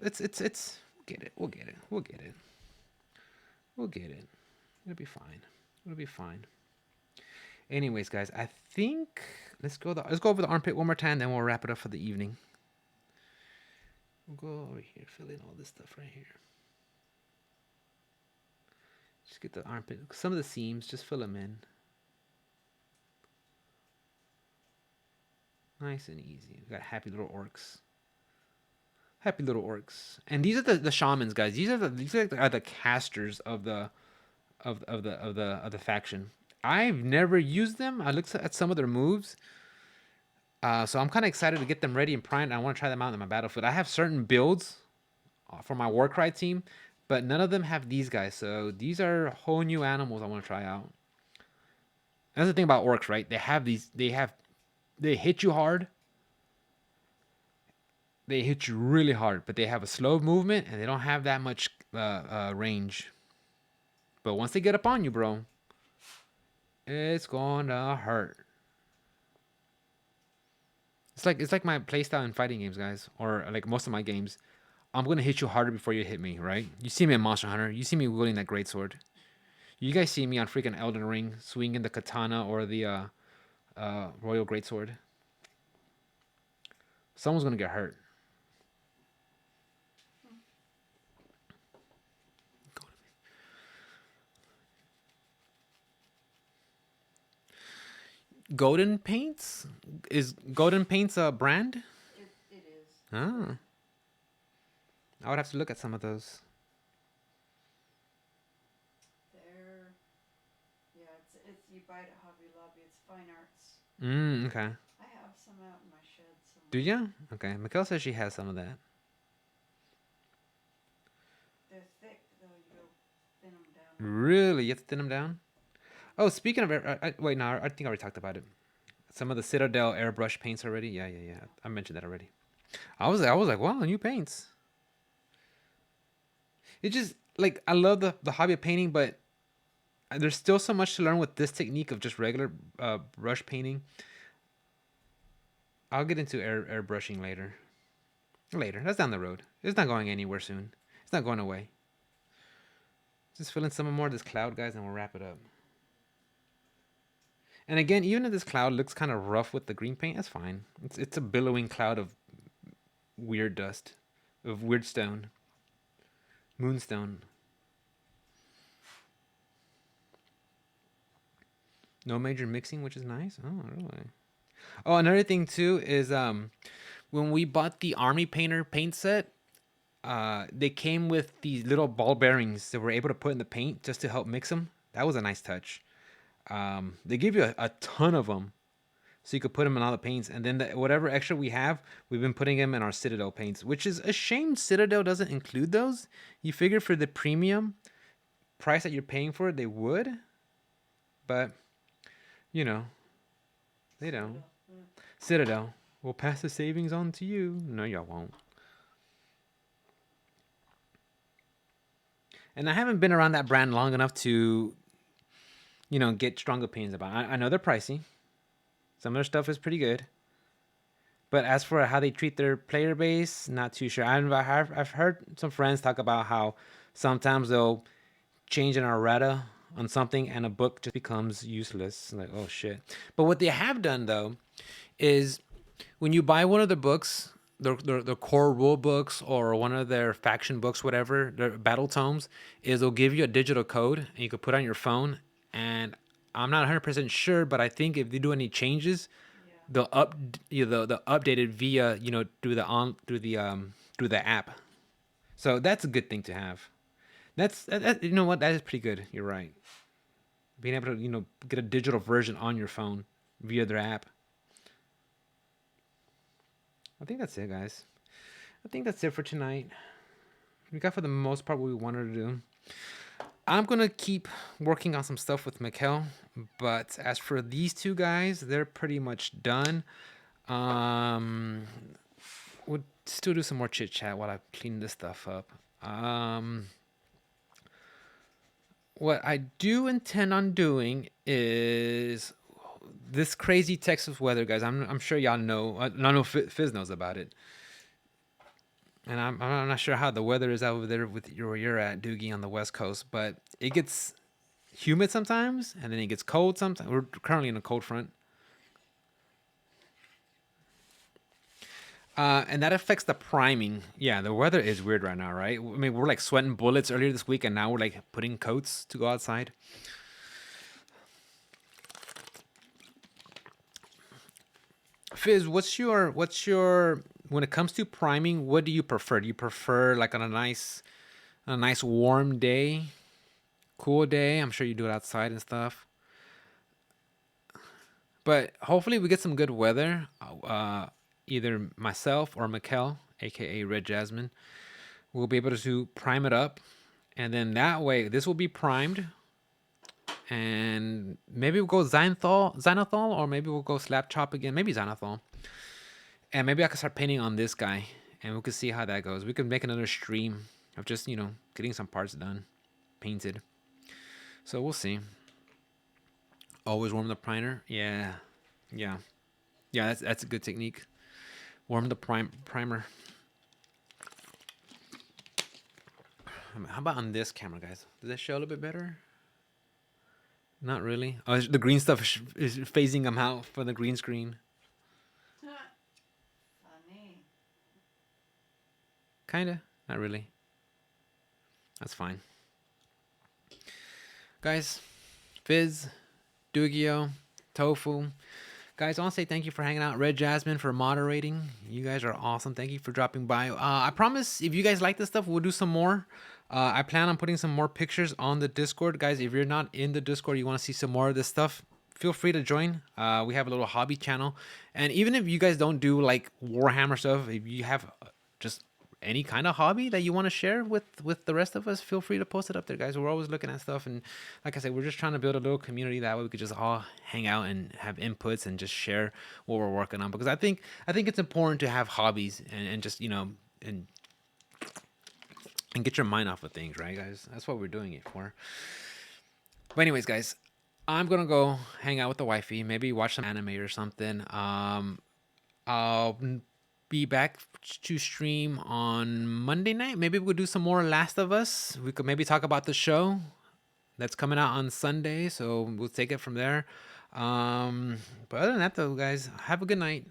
it's we'll get it. We'll get it. We'll get it. It'll be fine. It'll be fine. Anyways, guys, I think let's go over the armpit one more time, then we'll wrap it up for the evening. We'll go over here, fill in all this stuff right here. Just get the armpit, some of the seams, just fill them in. Nice and easy. We got happy little orcs. Happy little orcs. And these are the shamans, guys. These are the casters of the faction. I've never used them. I looked at some of their moves. So I'm kind of excited to get them ready and primed. I want to try them out on my battlefield. I have certain builds for my Warcry team, but none of them have these guys. So these are whole new animals I want to try out. That's the thing about orcs, right? They hit you hard. They hit you really hard, but they have a slow movement and they don't have that much range. But once they get up on you, bro, it's gonna hurt. It's like my playstyle in fighting games, guys, or like most of my games. I'm gonna hit you harder before you hit me, right? You see me in Monster Hunter. You see me wielding that greatsword. You guys see me on freaking Elden Ring swinging the katana or the royal greatsword. Someone's gonna get hurt. Golden Paints? Is Golden Paints a brand? It is. Ah. I would have to look at some of those. It's you buy it at Hobby Lobby. It's fine arts. Okay. I have some out in my shed somewhere. Do ya? Okay. Mikkel says she has some of that. They're thick though. You go thin them down. Really? You have to thin them down? Oh, speaking of, wait, no, I think I already talked about it. Some of the Citadel airbrush paints already. Yeah. I mentioned that already. I was like, wow, new paints. It just like I love the hobby of painting, but there's still so much to learn with this technique of just regular brush painting. I'll get into airbrushing later. Later. That's down the road. It's not going anywhere soon. It's not going away. Just fill in some more of this cloud, guys, and we'll wrap it up. And again, even if this cloud looks kind of rough with the green paint, that's fine. It's a billowing cloud of weird dust, of weird stone, moonstone. No major mixing, which is nice. Oh, really? Oh, another thing too is when we bought the Army Painter paint set, they came with these little ball bearings that we're able to put in the paint just to help mix them. That was a nice touch. They give you a ton of them, so you could put them in all the paints, and then whatever extra we have, we've been putting them in our Citadel paints, which is a shame Citadel doesn't include those. You figure for the premium price that you're paying for it, they would, but you know, they don't. Citadel, we'll pass the savings on to you. No, y'all won't. And I haven't been around that brand long enough to, get strong opinions about it. I know they're pricey. Some of their stuff is pretty good. But as for how they treat their player base, not too sure. I've heard some friends talk about how sometimes they'll change an errata on something and a book just becomes useless. Like, oh shit. But what they have done though is when you buy one of the books, the core rule books or one of their faction books, whatever, their battle tomes, is they'll give you a digital code and you can put on your phone. And I'm not 100% sure, but I think if they do any changes, they'll the updated via through the app. So that's a good thing to have. That you know what, that is pretty good. You're right. Being able to get a digital version on your phone via their app. I think that's it, guys. I think that's it for tonight. We got for the most part what we wanted to do. I'm gonna keep working on some stuff with Mikkel, but as for these two guys, they're pretty much done. We'll still do some more chit chat while I clean this stuff up. What I do intend on doing is this crazy Texas weather, guys. I'm sure y'all know. I know Fizz knows about it, and I'm not sure how the weather is over there with where you're at, Doogie, on the West Coast, but it gets humid sometimes, and then it gets cold sometimes. We're currently in a cold front. And that affects the priming. Yeah, the weather is weird right now, right? I mean, we're like sweating bullets earlier this week, and now we're like putting coats to go outside. Fizz, what's your when it comes to priming? What do you prefer? Do you prefer like on a nice warm day, cool day? I'm sure you do it outside and stuff. But hopefully we get some good weather. Either myself or Mikkel, aka Red Jasmine, will be able to prime it up, and then that way this will be primed, and maybe we'll go Xylothol, or maybe we'll go Slap Chop again. Maybe Xylothol, and maybe I can start painting on this guy, and we can see how that goes. We could make another stream of just getting some parts done, painted. So we'll see. Always warm the primer. Yeah, yeah, yeah. That's a good technique. Warm the primer. How about on this camera, guys? Does that show a little bit better? Not really. Oh, the green stuff is phasing them out for the green screen. Funny. Kinda. Not really. That's fine. Guys, Fizz, Dugio, Tofu. Guys, I want to say thank you for hanging out. Red Jasmine for moderating. You guys are awesome. Thank you for dropping by. I promise if you guys like this stuff, we'll do some more. I plan on putting some more pictures on the Discord. Guys, if you're not in the Discord, you want to see some more of this stuff, feel free to join. We have a little hobby channel. And even if you guys don't do like Warhammer stuff, if you have just any kind of hobby that you want to share with the rest of us, feel free to post it up there, guys. We're always looking at stuff, and like I said, we're just trying to build a little community that way we could just all hang out and have inputs and just share what we're working on, because I think it's important to have hobbies and just and get your mind off of things, right, guys? That's what we're doing it for. But anyways, guys, I'm gonna go hang out with the wifey, maybe watch some anime or something. I'll be back to stream on Monday night. Maybe we'll do some more Last of Us. We could maybe talk about the show that's coming out on Sunday. So we'll take it from there. But other than that, though, guys, have a good night.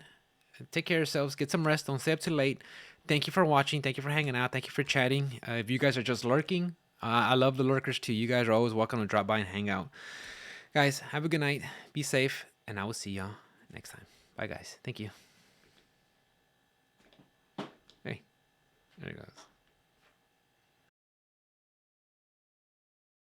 Take care of yourselves. Get some rest. Don't stay up too late. Thank you for watching. Thank you for hanging out. Thank you for chatting. If you guys are just lurking, I love the lurkers too. You guys are always welcome to drop by and hang out. Guys, have a good night. Be safe. And I will see y'all next time. Bye, guys. Thank you. Hey, there he goes.